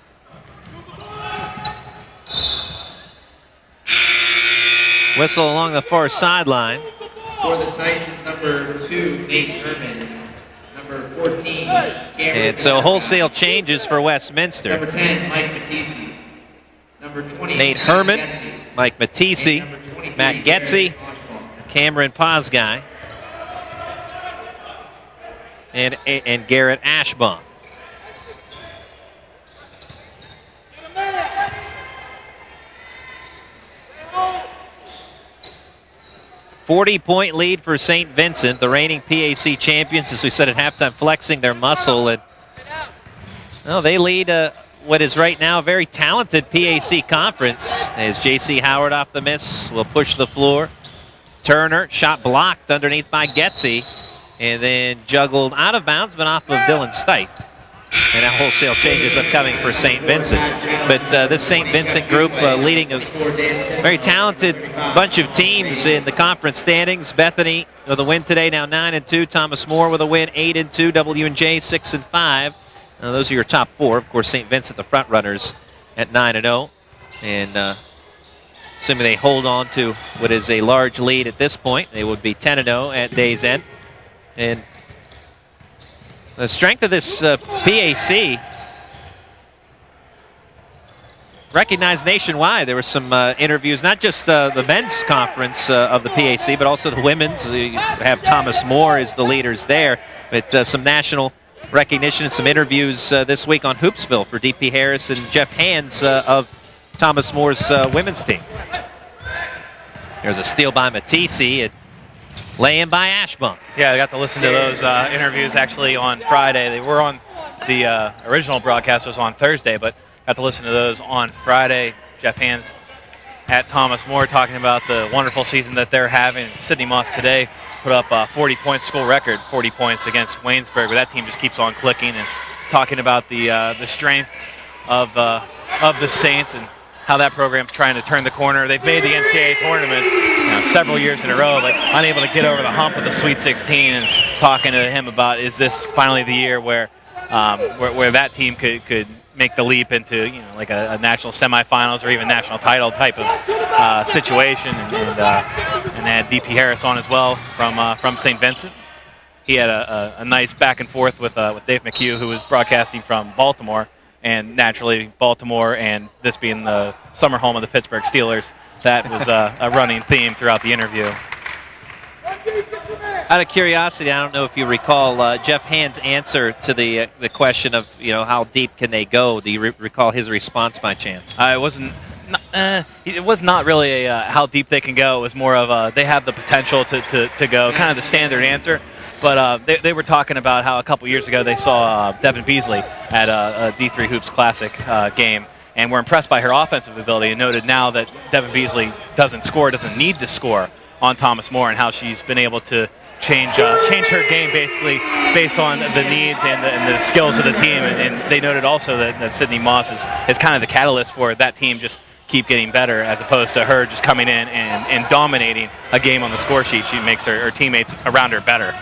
Whistle along the far sideline. For the Titans, number 2, Nate Herman. Number 14, Cameron. And so wholesale changes for Westminster. Number 10, Mike Matisse. Number 20, Nate Herman, Mike Matisse, Matt Getze, Cameron Posguy, and Garrett Ashbaum. .40 lead for St. Vincent, the reigning PAC champions, as we said at halftime, flexing their muscle. And well, they lead what is right now a very talented PAC conference, as J.C. Howard off the miss will push the floor. Turner, shot blocked underneath by Getze, and then juggled out of bounds, but off of Dylan Stipe. And now wholesale changes upcoming for St. Vincent. But this St. Vincent group leading a very talented bunch of teams in the conference standings. Bethany with a win today, now 9-2. Thomas More with a win, 8-2. W&J 6-5. Those are your top four. Of course, St. Vincent, the front runners, at 9-0. And assuming they hold on to what is a large lead at this point, they would be 10-0 at day's end. And the strength of this PAC recognized nationwide. There were some interviews, not just the men's conference of the PAC, but also the women's. You have Thomas More as the leaders there, but some national recognition and some interviews this week on Hoopsville for D.P. Harris and Jeff Hands of Thomas Moore's women's team. There's a steal by Matisse and lay-in by Ashbaum. Yeah, I got to listen to those interviews actually on Friday. They were on the original broadcast was on Thursday, but got to listen to those on Friday. Jeff Hands at Thomas More talking about the wonderful season that they're having. Sydney Moss today put up a 40-point school record, 40 points against Waynesburg, but that team just keeps on clicking, and talking about the strength of the Saints and how that program's trying to turn the corner. They've made the NCAA tournament several years in a row, but unable to get over the hump of the Sweet 16. And talking to him about, is this finally the year where that team could make the leap into like a national semifinals or even national title type of situation. And they had D.P. Harris on as well from St. Vincent. He had a nice back and forth with Dave McHugh, who was broadcasting from Baltimore. And naturally, Baltimore, and this being the summer home of the Pittsburgh Steelers, that was a running theme throughout the interview. Out of curiosity, I don't know if you recall Jeff Hand's answer to the question of how deep can they go. Do you recall his response by chance? It was not really how deep they can go. It was more of they have the potential to go, kind of the standard answer. But they were talking about how a couple years ago they saw Devin Beasley at a D3 Hoops Classic game, and were impressed by her offensive ability, and noted now that Devin Beasley doesn't need to score on Thomas More, and how she's been able to change her game basically based on the needs and the skills of the team. And they noted also that Sydney Moss is kind of the catalyst for that team just keep getting better, as opposed to her just coming in and dominating a game on the score sheet. She makes her teammates around her better.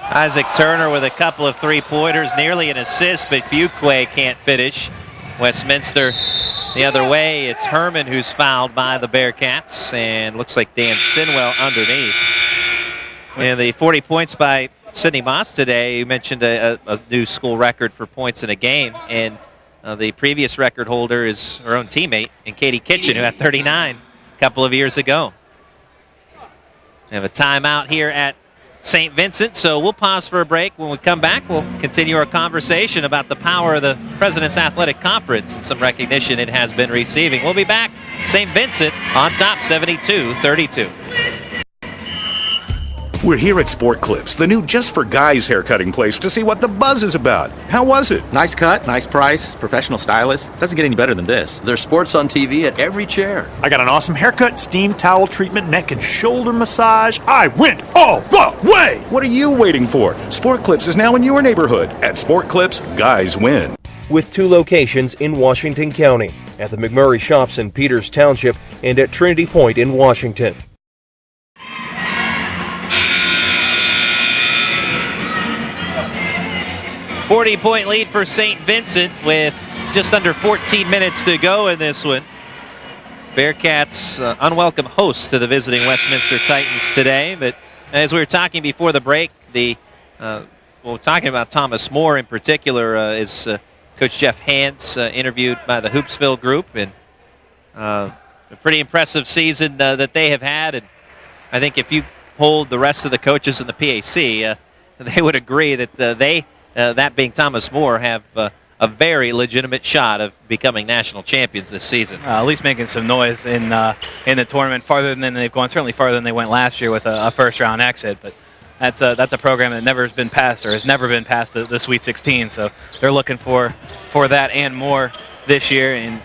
Isaac Turner with a couple of three-pointers, nearly an assist, but Fuqua can't finish. Westminster the other way. It's Herman who's fouled by the Bearcats, and looks like Dan Sinwell underneath. And the 40 points by Sydney Moss today. You mentioned a new school record for points in a game, and the previous record holder is her own teammate, and Katie Kitchen, who had 39 a couple of years ago. We have a timeout here at St. Vincent, so we'll pause for a break. When we come back, we'll continue our conversation about the power of the President's Athletic Conference and some recognition it has been receiving. We'll be back. St. Vincent on top, 72-32. We're here at Sport Clips, the new just for guys haircutting place, to see what the buzz is about. How was it? Nice cut, nice price, professional stylist. Doesn't get any better than this. There's sports on TV at every chair. I got an awesome haircut, steam towel treatment, neck and shoulder massage. I went all the way! What are you waiting for? Sport Clips is now in your neighborhood. At Sport Clips, guys win. With 2 locations in Washington County, at the McMurray Shops in Peters Township and at Trinity Point in Washington. .40 lead for St. Vincent with just under 14 minutes to go in this one. Bearcats unwelcome hosts to the visiting Westminster Titans today. But as we were talking before the break, talking about Thomas More in particular, is Coach Jeff Hans interviewed by the Hoopsville group, and a pretty impressive season that they have had. And I think if you polled the rest of the coaches in the PAC, they would agree that that being Thomas More, have a very legitimate shot of becoming national champions this season. At least making some noise in the tournament, farther than they've gone, certainly farther than they went last year with a first-round exit. But that's a program that never has been passed, or has never been past the Sweet 16. So they're looking for that and more this year. And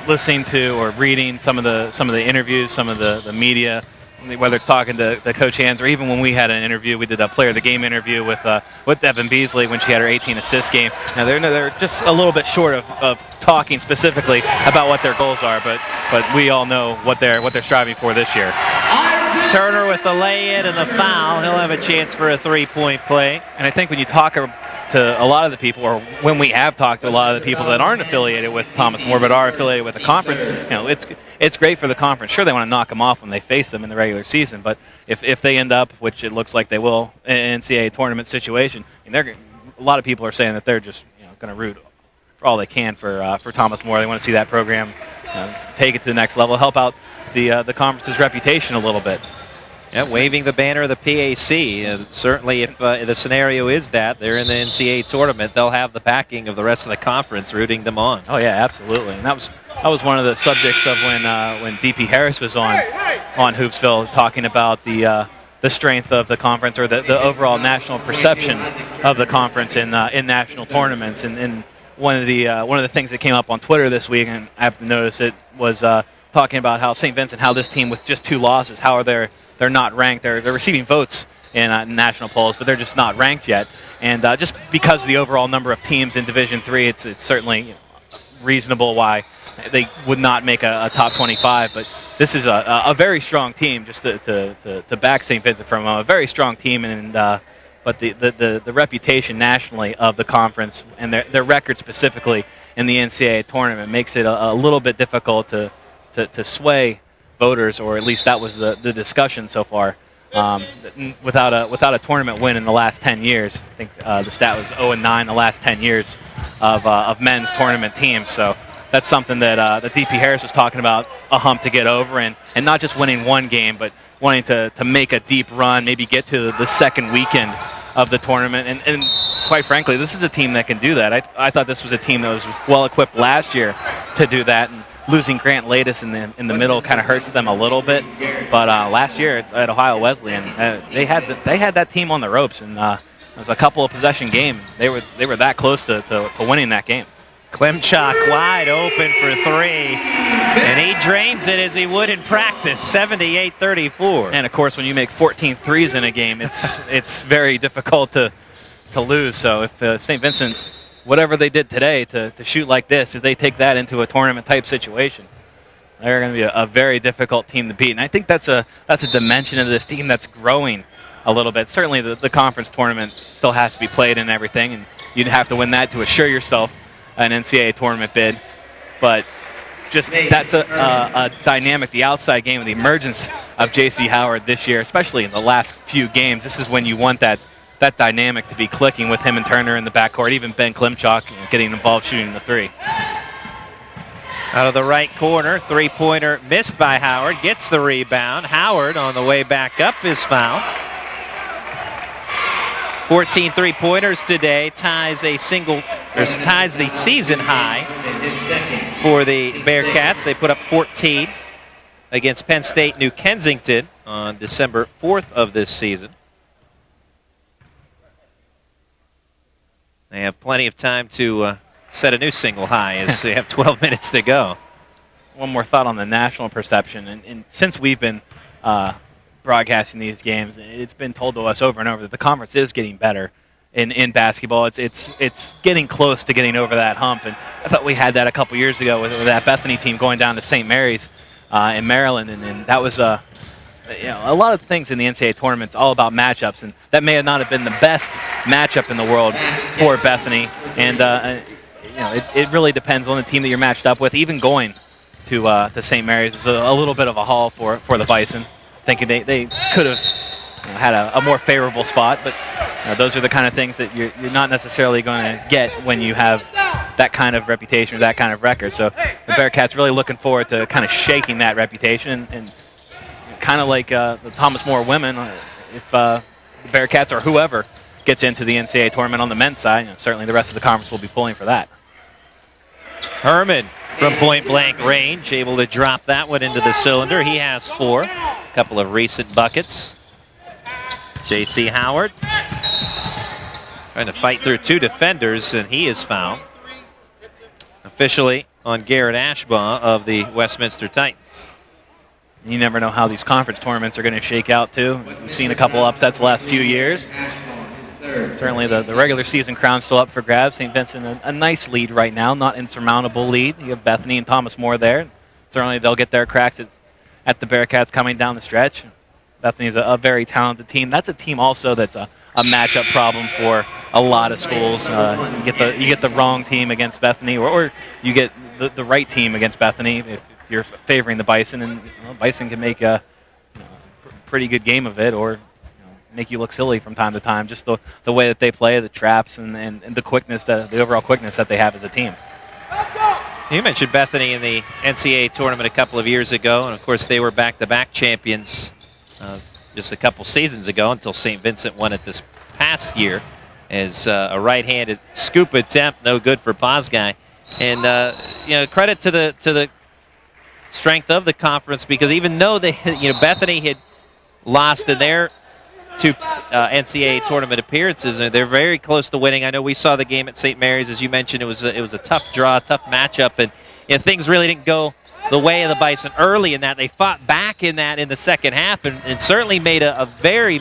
listening to or reading some of the interviews, some of the media, whether it's talking to Coach Hans, or even when we had an interview, we did a player of the game interview with Devin Beasley when she had her 18 assist game. Now they're just a little bit short of talking specifically about what their goals are, but we all know what they're striving for this year. Turner with the lay-in and the foul. He'll have a chance for a three-point play. And I think when you talk to a lot of the people, or when we have talked to a lot of the people that aren't affiliated with Thomas More but are affiliated with the conference, it's great for the conference. Sure, they want to knock them off when they face them in the regular season, but if they end up, which it looks like they will, in an NCAA tournament situation, a lot of people are saying that they're just going to root for all they can for Thomas More. They want to see that program take it to the next level, help out the conference's reputation a little bit. Yeah, waving the banner of the PAC. Certainly, if the scenario is that they're in the NCAA tournament, they'll have the backing of the rest of the conference rooting them on. Oh yeah, absolutely. And that was one of the subjects of when DP Harris was on Hoopsville, talking about the strength of the conference, or the overall national perception of the conference in national tournaments. And one of the things that came up on Twitter this week, and I have to notice it, was talking about how St. Vincent, how this team with just 2 losses, how are they're not ranked. They're receiving votes in national polls, but they're just not ranked yet. And just because of the overall number of teams in Division III, it's certainly reasonable why they would not make a top 25. But this is a very strong team, just to back St. Vincent from a very strong team. And but the reputation nationally of the conference and their record specifically in the NCAA tournament makes it a little bit difficult to sway voters, or at least that was the discussion so far. Without a tournament win in the last 10 years, I think the stat was 0-9 the last 10 years of men's tournament teams. So that's something that DP Harris was talking about, a hump to get over, and not just winning one game, but wanting to make a deep run, maybe get to the second weekend of the tournament. And quite frankly, this is a team that can do that. I thought this was a team that was well equipped last year to do that. And losing Grant Latus in the middle kind of hurts them a little bit, but last year at Ohio Wesleyan, they had that team on the ropes, and it was a couple of possession game. They were that close to winning that game. Klimchak wide open for 3, and he drains it as he would in practice, 78-34. And of course, when you make 14 threes in a game, it's very difficult to lose. So if St. Vincent, whatever they did today to shoot like this, if they take that into a tournament-type situation, they're going to be a very difficult team to beat. And I think that's a dimension of this team that's growing a little bit. Certainly the conference tournament still has to be played and everything, and you'd have to win that to assure yourself an NCAA tournament bid. But just that's a dynamic, the outside game, and the emergence of J.C. Howard this year, especially in the last few games. This is when you want that dynamic to be clicking with him and Turner in the backcourt, even Ben Klimchak getting involved shooting the 3. Out of the right corner, three-pointer missed by Howard, gets the rebound. Howard on the way back up is fouled. 14 three-pointers today, ties the season high for the Bearcats. They put up 14 against Penn State New Kensington on December 4th of this season. They have plenty of time to set a new single high as they have 12 minutes to go. One more thought on the national perception. And since we've been broadcasting these games, it's been told to us over and over that the conference is getting better in basketball. It's getting close to getting over that hump. And I thought we had that a couple years ago with that Bethany team going down to St. Mary's in Maryland. And that was a lot of things in the NCAA tournament's all about matchups, and that may not have been the best matchup in the world for Bethany. And it really depends on the team that you're matched up with. Even going to St. Mary's was a little bit of a haul for the Bison, thinking they could have had a more favorable spot, but those are the kind of things that you're not necessarily going to get when you have that kind of reputation or that kind of record. So the Bearcats really looking forward to kind of shaking that reputation, and kind of like the Thomas More women, if the Bearcats or whoever gets into the NCAA tournament on the men's side, certainly the rest of the conference will be pulling for that. Herman from point-blank range, able to drop that one into the cylinder. He has 4, a couple of recent buckets. J.C. Howard trying to fight through 2 defenders, and he is fouled. Officially on Garrett Ashbaugh of the Westminster Titans. You never know how these conference tournaments are going to shake out, too. We've seen a couple upsets the last few years. Certainly the regular season crown still up for grabs. St. Vincent, a nice lead right now, not insurmountable lead. You have Bethany and Thomas More there. Certainly they'll get their cracks at the Bearcats coming down the stretch. Bethany's a very talented team. That's a team also that's a matchup problem for a lot of schools. You get the wrong team against Bethany, or you get the right team against Bethany if you're favoring the Bison, and Bison can make a pretty good game of it, or make you look silly from time to time. Just the way that they play, the traps, and the quickness, the overall quickness that they have as a team. You mentioned Bethany in the NCAA tournament a couple of years ago, and of course they were back-to-back champions just a couple seasons ago until St. Vincent won it this past year as a right-handed scoop attempt, no good for Posguy. And credit to the strength of the conference, because even though Bethany had lost in their 2 NCAA tournament appearances, and they're very close to winning. I know we saw the game at St. Mary's, as you mentioned. It was a tough draw, tough matchup, and things really didn't go the way of the Bison early in that. They fought back in that in the second half, and certainly made a very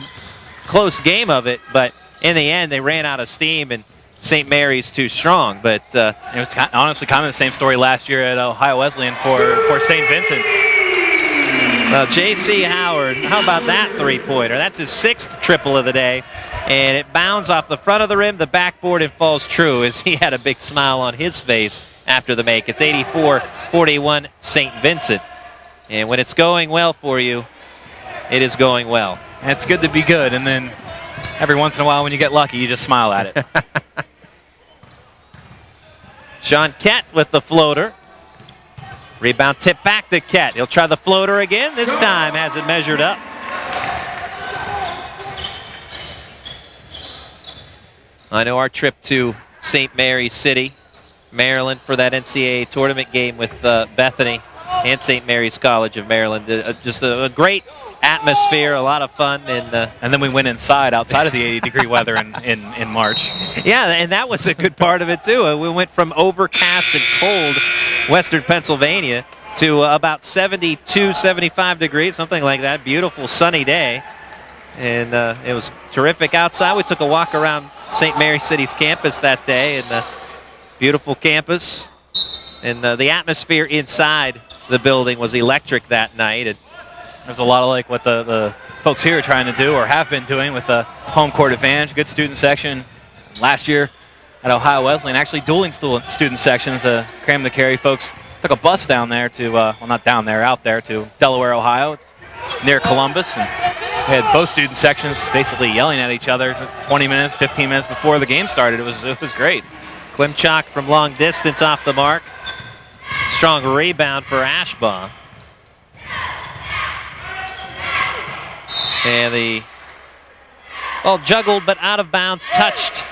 close game of it. But in the end, they ran out of steam, and St. Mary's too strong. But it was honestly kind of the same story last year at Ohio Wesleyan for St. Vincent. Well, J.C. Howard, how about that three-pointer? That's his 6th triple of the day, and it bounds off the front of the rim, the backboard, and falls true as he had a big smile on his face after the make. It's 84-41 St. Vincent. And when it's going well for you, it is going well. And it's good to be good, and then every once in a while when you get lucky, you just smile at it. Sean Kett with the floater. Rebound tip back to Kett. He'll try the floater again. This time has it measured up. I know our trip to St. Mary's City, Maryland, for that NCAA tournament game with Bethany and St. Mary's College of Maryland. Just a great atmosphere, a lot of fun. And then we went outside of the 80-degree weather in March. Yeah, and that was a good part of it, too. We went from overcast and cold western Pennsylvania to about 72, 75 degrees, something like that. Beautiful sunny day. And it was terrific outside. We took a walk around St. Mary City's campus that day, and the beautiful campus. And the atmosphere inside the building was electric that night. And there's a lot of like what the folks here are trying to do or have been doing with the home court advantage, good student section. Last year at Ohio Wesleyan, actually dueling student sections. Cram the Carry folks took a bus down there to, well, not down there, out there to Delaware, Ohio. It's near Columbus. And we had both student sections basically yelling at each other 20 minutes, 15 minutes before the game started. It was great. Klimchak from long distance off the mark. Strong rebound for Ashbaugh. And the ball juggled but out of bounds, touched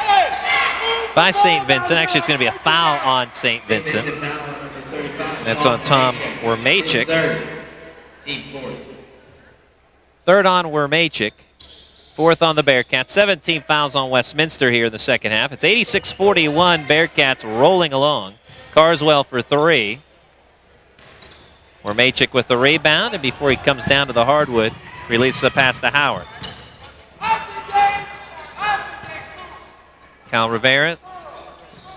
by St. Vincent. Actually, it's going to be a foul on St. Vincent. That's on Tom Wermachik. Third on Wermachik. 4th on the Bearcats. 17 fouls on Westminster here in the second half. It's 86-41, Bearcats rolling along. Carswell for 3. Wermachik with the rebound, and before he comes down to the hardwood, releases a pass to Howard. Cal Rivera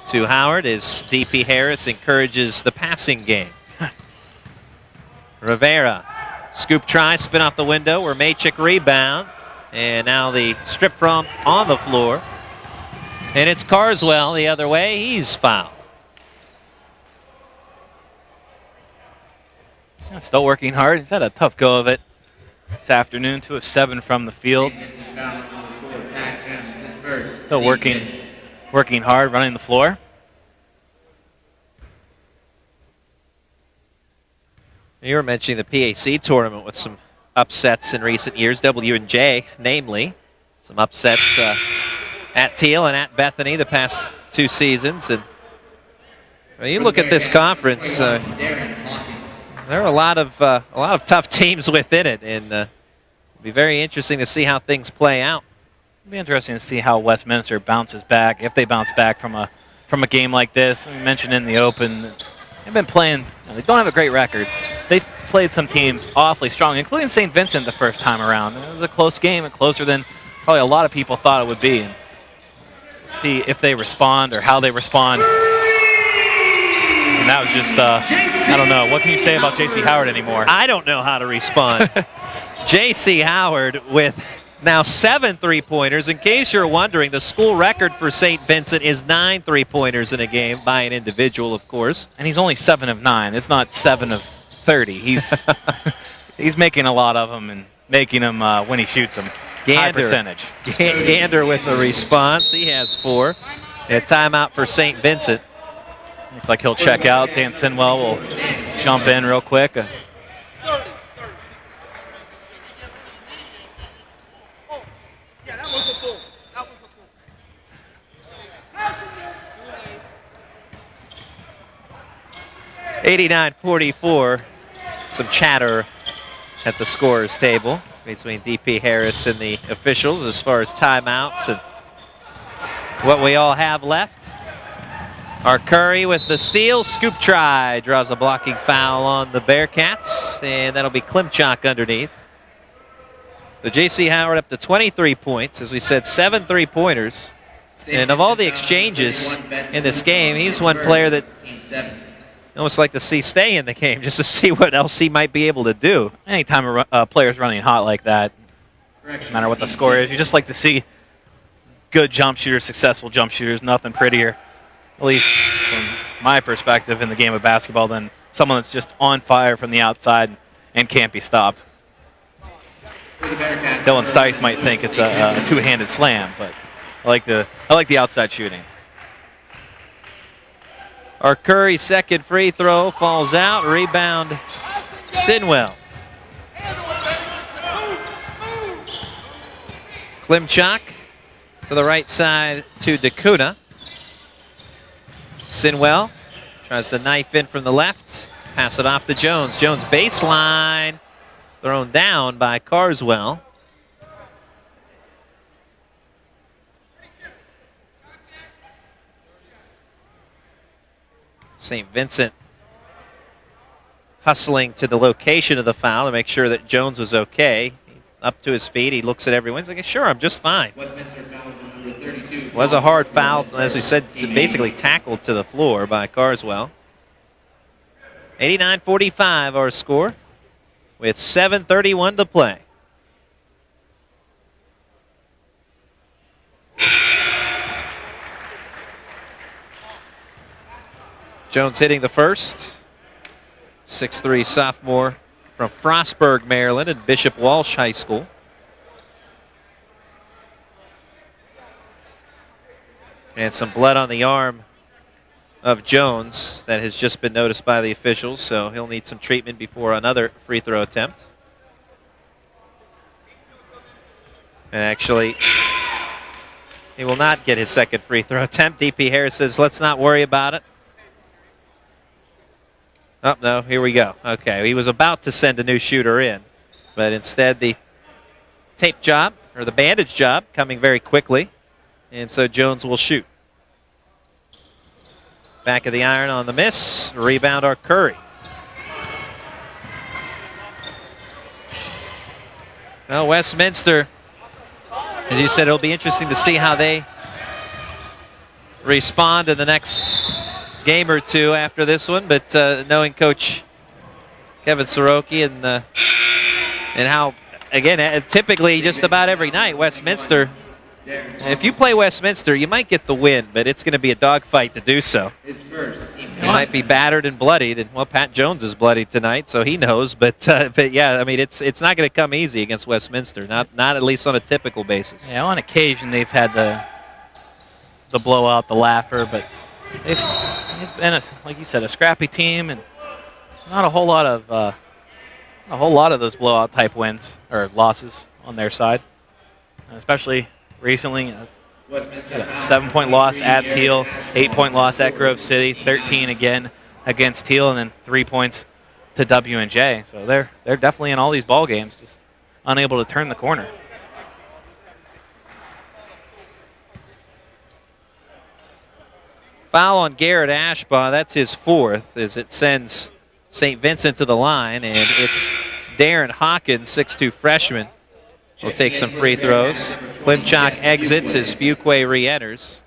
to Howard as D.P. Harris encourages the passing game. Rivera, scoop try, spin off the window, Wermachik rebound, and now the strip from on the floor. And it's Carswell the other way, he's fouled. Still working hard. He's had a tough go of it this afternoon. 2 of 7 from the field. Still working hard, running the floor. You were mentioning the PAC tournament with some upsets in recent years, W&J namely. Some upsets at Teal and at Bethany the past 2 seasons. And when you look at this conference, there are a lot of tough teams within it, and it'll be very interesting to see how things play out. It'll be interesting to see how Westminster bounces back, if they bounce back from a game like this. We mentioned in the Open, they've been playing. They don't have a great record. They've played some teams awfully strong, including St. Vincent the first time around. It was a close game, and closer than probably a lot of people thought it would be. And see if they respond or how they respond. And that was just, I don't know. What can you say about J.C. Howard anymore? I don't know how to respond. J.C. Howard with now 7 3-pointers. In case you're wondering, the school record for St. Vincent is 9 3-pointers in a game by an individual, of course. And he's only 7 of 9. It's not 7 of 30. He's making a lot of them and making them when he shoots them. High percentage. Gander with the response. He has 4. A timeout for St. Vincent. Looks like he'll check out. Dan Sinwell will jump in real quick. 89-44. Some chatter at the scorer's table between DP Harris and the officials as far as timeouts and what we all have left. Our Curry with the steal. Scoop try. Draws a blocking foul on the Bearcats, and that'll be Klimchak underneath. The J.C. Howard up to 23 points. As we said, 7 3-pointers. And of all the exchanges in this game, he's one player that almost like to see stay in the game just to see what else he might be able to do. Anytime a player's running hot like that, no matter what the score is, you just like to see good jump shooters, successful jump shooters, nothing prettier, at least from my perspective in the game of basketball, than someone that's just on fire from the outside and can't be stopped. Dylan Scythe might think it's a two-handed slam, but I like the outside shooting. Our Curry's second free throw falls out. Rebound, Sinwell. Klimchak to the right side to DeCuna. Sinwell tries to knife in from the left. Pass it off to Jones. Jones baseline. Thrown down by Carswell. St. Vincent hustling to the location of the foul to make sure that Jones was okay. He's up to his feet. He looks at everyone. He's like, sure, I'm just fine. Was a hard foul, as we said, basically tackled to the floor by Carswell. 89-45 our score with 7:31 to play. Jones hitting the first. 6'3" sophomore from Frostburg, Maryland, and Bishop Walsh High School. And some blood on the arm of Jones that has just been noticed by the officials, so he'll need some treatment before another free throw attempt. And actually, he will not get his second free throw attempt. DP Harris says, let's not worry about it. Oh, no, here we go. Okay, he was about to send a new shooter in, but instead the tape job, or the bandage job, coming very quickly, and so Jones will shoot. Back of the iron on the miss. Rebound our Curry. Well, Westminster, as you said, it'll be interesting to see how they respond in the next game or two after this one, but knowing Coach Kevin Soroki and how, again, typically just about every night Westminster If you play Westminster, you might get the win, but it's going to be a dogfight to do so. You might be battered and bloodied, and well, Pat Jones is bloodied tonight, so he knows. But yeah, I mean, it's not going to come easy against Westminster, not at least on a typical basis. Yeah, on occasion they've had the blowout, the laugher, but they've been like you said, a scrappy team, and not a whole lot of those blowout type wins or losses on their side, especially recently. A 7-point loss at Teal, 8-point loss at Grove City, 13 again against Teal, and then 3 points to W&J. So they're definitely in all these ball games, just unable to turn the corner. Foul on Garrett Ashbaugh. That's his fourth, as it sends St. Vincent to the line, and it's Darren Hawkins, 6'2 freshman, will take some free throws. Klimchak exits as Fuquay re-enters.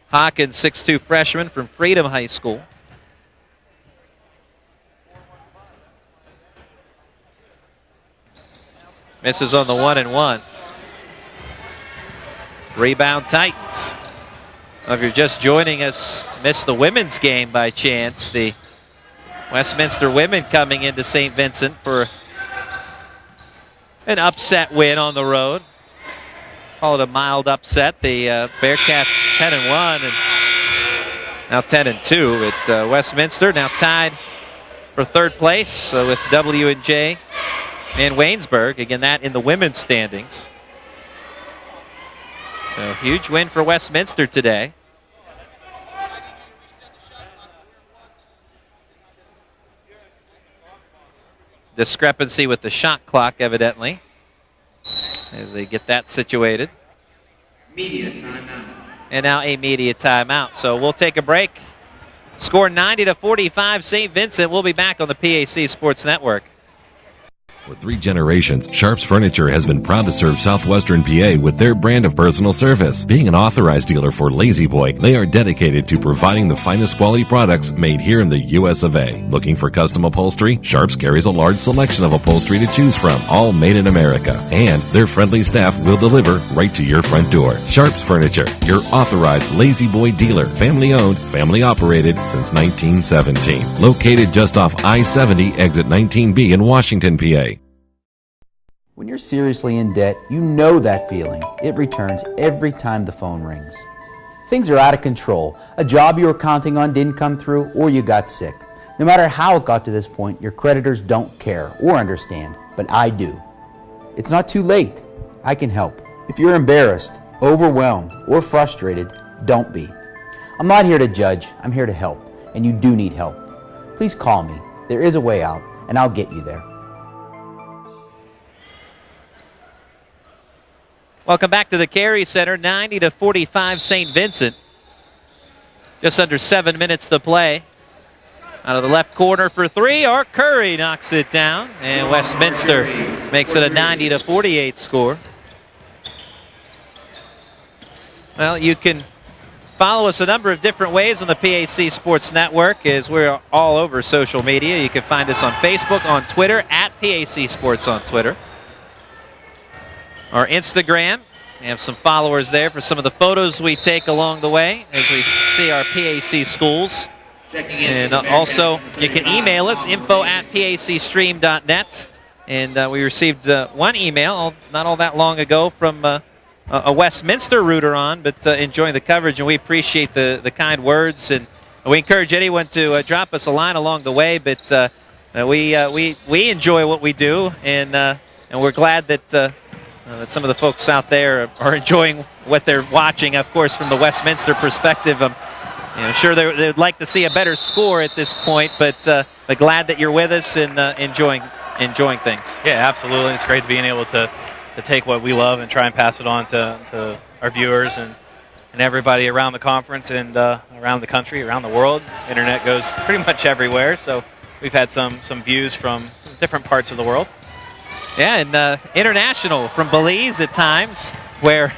Hawkins, 6'2 freshman from Freedom High School. Misses on the 1-and-1. Rebound Titans. If you're just joining us, missed the women's game by chance. The Westminster women coming into St. Vincent for an upset win on the road. Call it a mild upset. The Bearcats 10-1 and now 10-2 at Westminster. Now tied for third place with W&J and Waynesburg. Again, that in the women's standings. So huge win for Westminster today. Discrepancy with the shot clock, evidently, as they get that situated. Media timeout. And now a media timeout. So we'll take a break. Score 90-45 St. Vincent. We'll be back on the PAC Sports Network. For 3 generations, Sharps Furniture has been proud to serve Southwestern PA with their brand of personal service. Being an authorized dealer for Lazy Boy, they are dedicated to providing the finest quality products made here in the US of A. Looking for custom upholstery? Sharps carries a large selection of upholstery to choose from, all made in America. And their friendly staff will deliver right to your front door. Sharps Furniture, your authorized Lazy Boy dealer. Family owned, family operated since 1917. Located just off I-70, exit 19B in Washington, PA. When you're seriously in debt, you know that feeling. It returns every time the phone rings. Things are out of control. A job you were counting on didn't come through, or you got sick. No matter how it got to this point, your creditors don't care or understand, but I do. It's not too late. I can help. If you're embarrassed, overwhelmed, or frustrated, don't be. I'm not here to judge. I'm here to help, and you do need help. Please call me. There is a way out, and I'll get you there. Welcome back to the Carey Center, 90-45 St. Vincent. Just under 7 minutes to play. Out of the left corner for 3, Art Curry knocks it down, and Westminster makes it a 90-48 score. Well, you can follow us a number of different ways on the PAC Sports Network, as we're all over social media. You can find us on Facebook, on Twitter, at PAC Sports on Twitter. Our Instagram, we have some followers there for some of the photos we take along the way as we see our PAC schools. And also, you can email us, info@pacstream.net. And we received one email not all that long ago from a Westminster rooter on, but enjoying the coverage, and we appreciate the kind words. And we encourage anyone to drop us a line along the way, but we enjoy what we do, and we're glad that some of the folks out there are enjoying what they're watching, of course, from the Westminster perspective. I'm sure they'd like to see a better score at this point, but glad that you're with us and enjoying things. Yeah, absolutely. It's great being able to take what we love and try and pass it on to our viewers and everybody around the conference and around the country, around the world. Internet goes pretty much everywhere, so we've had some views from different parts of the world. Yeah, and international from Belize at times, where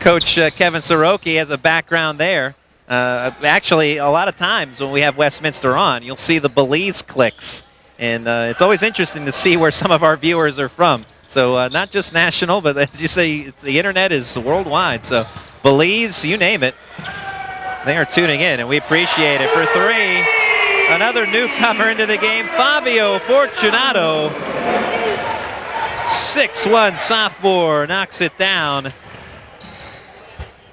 Coach Kevin Soroki has a background there. Actually, a lot of times when we have Westminster on, you'll see the Belize clicks. And it's always interesting to see where some of our viewers are from. So not just national, but as you say, the internet is worldwide. So Belize, you name it, they are tuning in, and we appreciate it. For three, another newcomer into the game, Fabio Fortunato. 6'1" sophomore knocks it down.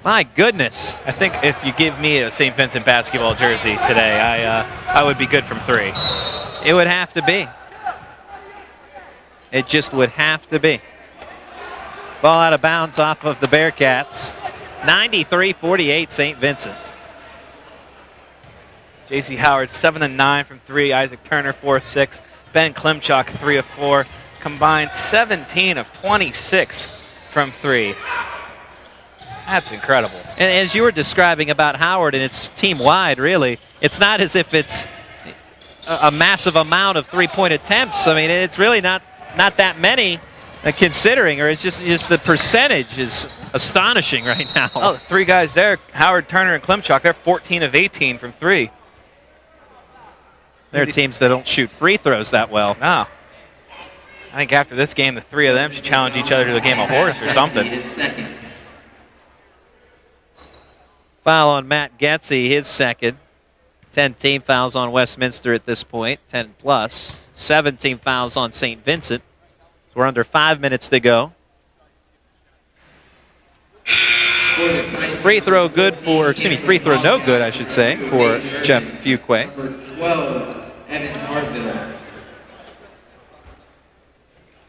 My goodness. I think if you give me a St. Vincent basketball jersey today, I would be good from three. It would have to be. It just would have to be. Ball out of bounds off of the Bearcats. 93-48 St. Vincent. J.C. Howard 7 of 9 from three. Isaac Turner 4 of 6. Ben Klimchuk 3 of 4. Combined 17 of 26 from three. That's incredible. And as you were describing about Howard, and it's team-wide, really, it's not as if it's a massive amount of three-point attempts. I mean, it's really not that many considering, or it's just the percentage is astonishing right now. Oh, the three guys there, Howard, Turner, and Klimchuk, they're 14 of 18 from three. There are teams that don't shoot free throws that well. No. I think after this game, the three of them should challenge each other to a game of horse or something. Foul on Matt Getze, his second. 10 team fouls on Westminster at this point, 10 plus. 17 fouls on St. Vincent. So we're under 5 minutes to go. Free throw good for, free throw no good, I should say, for Jeff Fuquay. Number 12, Evan Harville.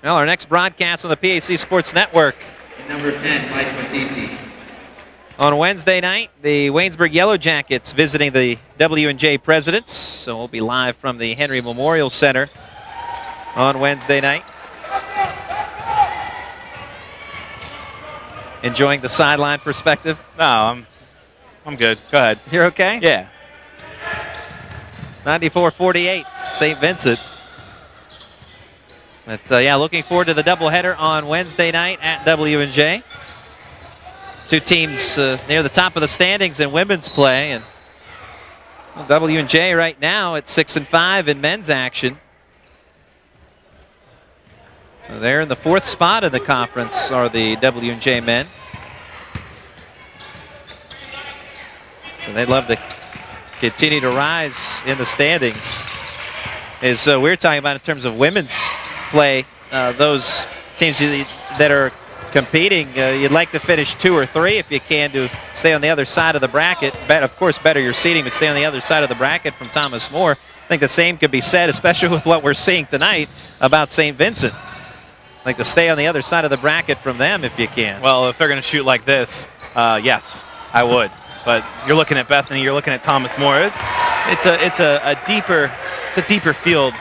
Well, our next broadcast on the PAC Sports Network. And number 10, Mike Matisi. On Wednesday night, the Waynesburg Yellow Jackets visiting the W&J Presidents. So we'll be live from the Henry Memorial Center on Wednesday night. Enjoying the sideline perspective? No, I'm good. Go ahead. You're okay? Yeah. 94-48, St. Vincent. But yeah, looking forward to the doubleheader on Wednesday night at W&J. Two teams near the top of the standings in women's play, and W&J right now at 6-5 in men's action. They're in the 4th spot in the conference, are the W&J men. So they'd love to continue to rise in the standings. As we're talking about in terms of women's play, those teams that are competing, you'd like to finish 2 or 3 if you can to stay on the other side of the bracket. Of course, better your seating, but stay on the other side of the bracket from Thomas More. I think the same could be said, especially with what we're seeing tonight about St. Vincent. Like to stay on the other side of the bracket from them if you can. Well, if they're going to shoot like this, yes, I would. But you're looking at Bethany, you're looking at Thomas More. It's a deeper field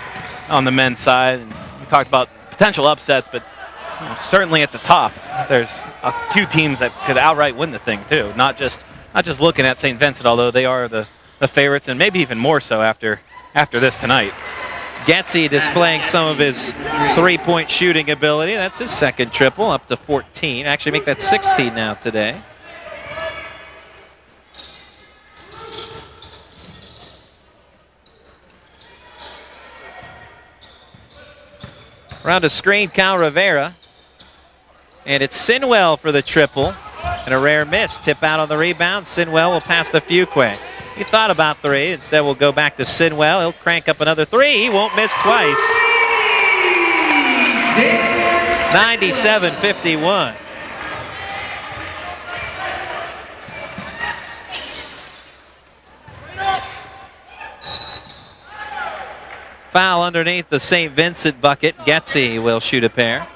on the men's side. And we talked about potential upsets, but certainly at the top, there's a few teams that could outright win the thing too. Not just looking at St. Vincent, although they are the favorites, and maybe even more so after this tonight. Getze displaying some of his three-point shooting ability. That's his second triple, up to 14. Actually, make that 16 now today. Around a screen, Cal Rivera. And it's Sinwell for the triple. And a rare miss. Tip out on the rebound. Sinwell will pass the Fuquay. He thought about 3. Instead, we'll go back to Sinwell. He'll crank up another 3. He won't miss twice. 97-51. Foul underneath the St. Vincent bucket. Getze will shoot a pair.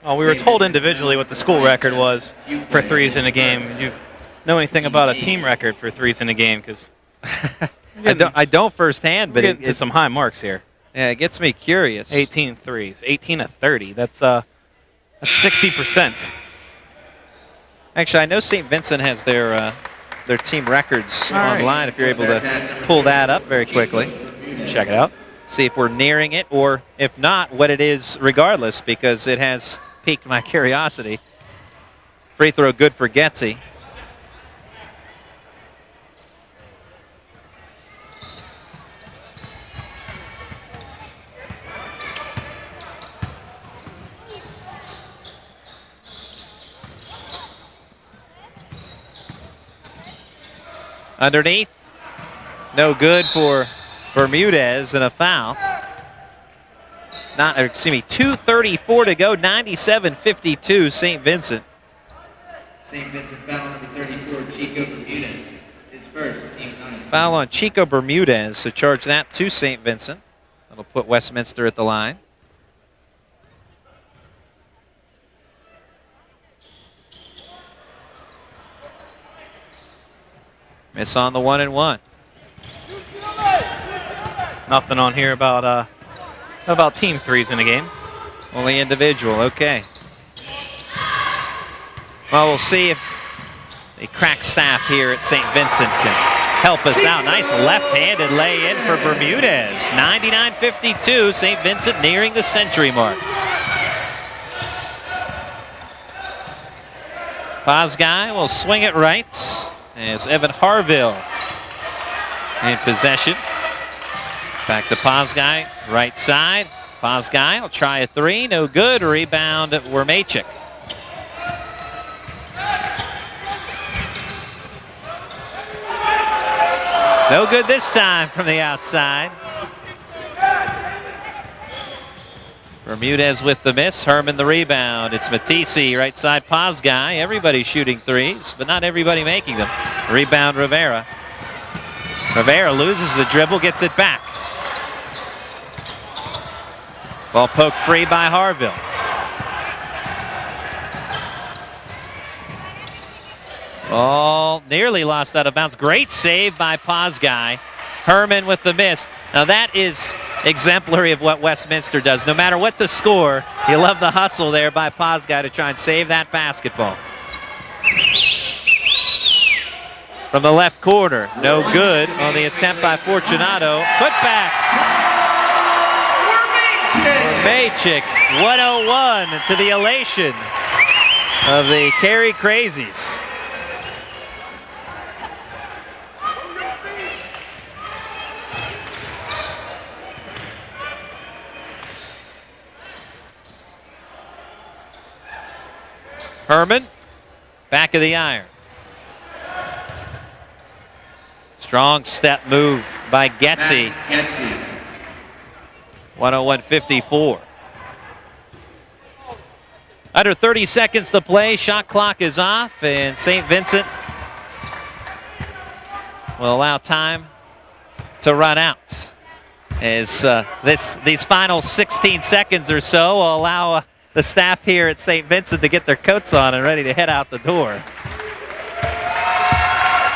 Well, we were told individually what the school record was for threes in a game. Do you know anything about a team record for threes in a game? Because I don't firsthand, but it's some high marks here. Yeah, it gets me curious. 18 threes, 18 of 30. That's 60%. Actually, I know St. Vincent has their team records online. If you're able to pull that up very quickly, check it out. See if we're nearing it, or if not, what it is regardless, because it has piqued my curiosity. Free throw good for Getze. Underneath. No good for Bermudez, and a foul. 2:34 to go, 97-52 St. Vincent. St. Vincent foul number 34, Chico Bermudez. His first, team 9. Foul on Chico Bermudez, so charge that to St. Vincent. That'll put Westminster at the line. Miss on the 1-and-1. Nothing on here about team threes in the game. Only individual, okay. Well, we'll see if the crack staff here at St. Vincent can help us out. Nice left-handed lay-in for Bermudez. 99-52, St. Vincent nearing the century mark. Pazgai will swing it right as Evan Harville in possession. Back to Pazgai, right side. Pazgai will try a three, no good. Rebound Wermachik. No good this time from the outside. Bermudez with the miss, Herman the rebound. It's Matisse, right side Pazgai. Everybody's shooting threes, but not everybody making them. Rebound Rivera. Rivera loses the dribble, gets it back. Ball poked free by Harville. Ball nearly lost out of bounds. Great save by Pazgai. Herman with the miss. Now that is exemplary of what Westminster does. No matter what the score, you love the hustle there by Pazgai to try and save that basketball. From the left corner, no good on the attempt by Fortunato. Put back. Wermachik, 101 to the elation of the Cary Crazies. Herman, back of the iron. Strong step move by Getzy. 101-54. Under 30 seconds to play, shot clock is off, and St. Vincent will allow time to run out. As these final 16 seconds or so will allow the staff here at St. Vincent to get their coats on and ready to head out the door.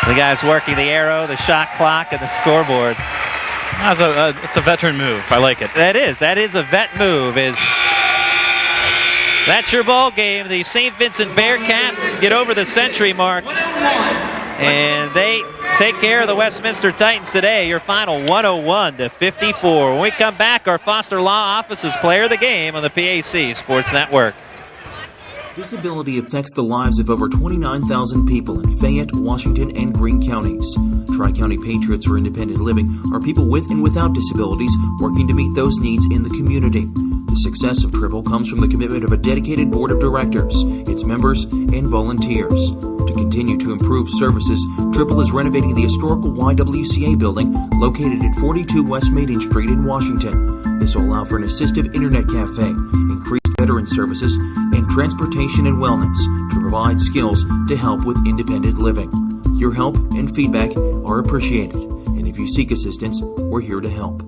The guys working the arrow, the shot clock, and the scoreboard. It's a veteran move. I like it. That is a vet move. That's your ball game. The St. Vincent Bearcats get over the century mark, and they take care of the Westminster Titans today. Your final 101-54. When we come back, our Foster Law Office's Player of the Game on the PAC Sports Network. Disability affects the lives of over 29,000 people in Fayette, Washington, and Greene counties. Tri-County Patriots for Independent Living are people with and without disabilities working to meet those needs in the community. The success of Triple comes from the commitment of a dedicated board of directors, its members, and volunteers. To continue to improve services, Triple is renovating the historical YWCA building located at 42 West Main Street in Washington. This will allow for an assistive internet cafe, increased veteran services, and transportation and wellness to provide skills to help with independent living. Your help and feedback are appreciated, and if you seek assistance, we're here to help.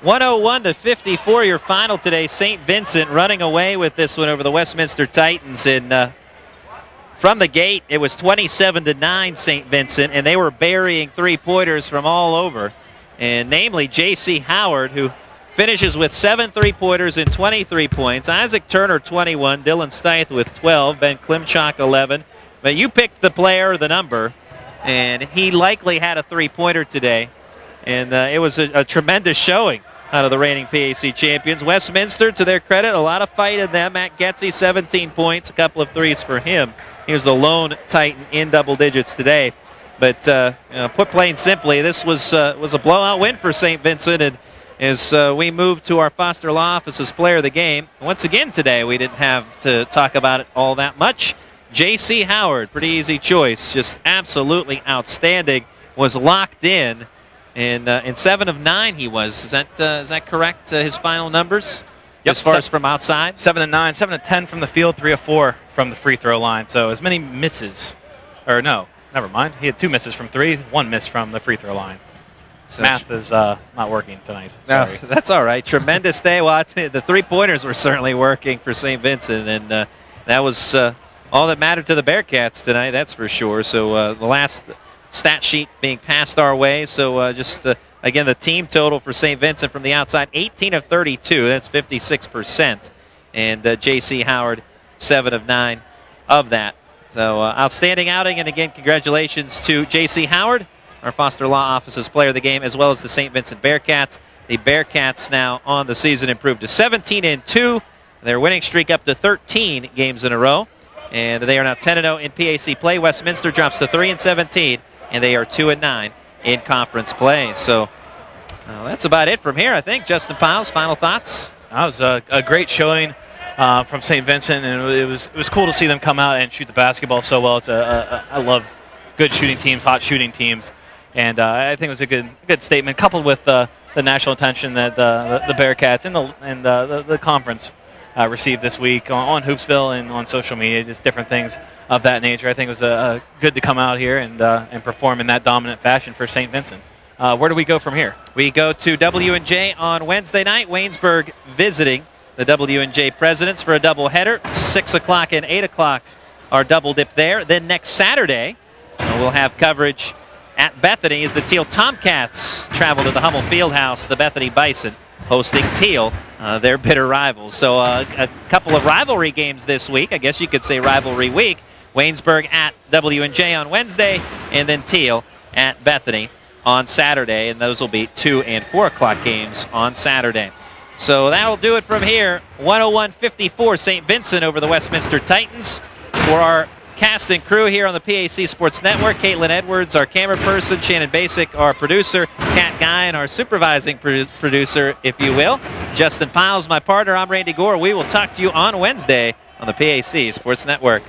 (101-54) your final today. St. Vincent running away with this one over the Westminster Titans. And from the gate, it was 27-9 St. Vincent, and they were burying three-pointers from all over. And namely J.C. Howard, who finishes with 7 three-pointers and 23 points. Isaac Turner, 21. Dylan Stith with 12. Ben Klimchak, 11. But you picked the player, the number, and he likely had a three-pointer today. And it was a tremendous showing out of the reigning PAC champions. Westminster, to their credit, a lot of fight in them. Matt Getzy, 17 points, a couple of threes for him. He was the lone Titan in double digits today. But put plain simply, this was a blowout win for St. Vincent, as we move to our Foster Law Office's Player of the Game. Once again today, we didn't have to talk about it all that much. J.C. Howard, pretty easy choice, just absolutely outstanding, was locked in 7 of 9 he was. Is that correct, his final numbers? Yep, as far as from outside? 7 of 9, 7 of 10 from the field, 3 of 4 from the free throw line. So as many misses, or no, never mind. He had 2 misses from 3, 1 miss from the free throw line. Math is not working tonight. Sorry. No, that's all right. Tremendous day. Well, the three-pointers were certainly working for St. Vincent, and that was all that mattered to the Bearcats tonight, that's for sure. So the last stat sheet being passed our way. So again, the team total for St. Vincent from the outside, 18 of 32. That's 56%. And J.C. Howard, 7 of 9 of that. So outstanding outing, and again, congratulations to J.C. Howard, our Foster Law Office's Player of the Game, as well as the St. Vincent Bearcats. The Bearcats now on the season improved to 17-2. Their winning streak up to 13 games in a row. And they are now 10-0 in PAC play. Westminster drops to 3-17, and they are 2-9 in conference play. So that's about it from here, I think. Justin Piles, final thoughts? That was a great showing from St. Vincent, and it was cool to see them come out and shoot the basketball so well. I love good shooting teams, hot shooting teams. And I think it was a good statement, coupled with the national attention that the Bearcats and the conference received this week on Hoopsville and on social media, just different things of that nature. I think it was good to come out here and perform in that dominant fashion for St. Vincent. Where do we go from here? We go to W&J on Wednesday night. Waynesburg visiting the W&J Presidents for a doubleheader. 6 o'clock and 8 o'clock are double dip there. Then next Saturday, we'll have coverage at Bethany as the Teal Tomcats travel to the Hummel Fieldhouse. The Bethany Bison hosting Teal, their bitter rivals. So a couple of rivalry games this week. I guess you could say rivalry week. Waynesburg at W&J on Wednesday, and then Teal at Bethany on Saturday. And those will be 2 and 4 o'clock games on Saturday. So that'll do it from here. 101-54 St. Vincent over the Westminster Titans. For our cast and crew here on the PAC Sports Network, Caitlin Edwards, our camera person, Shannon Basic, our producer, Kat Guy, and our supervising producer, if you will, Justin Piles, my partner. I'm Randy Gore. We will talk to you on Wednesday on the PAC Sports Network.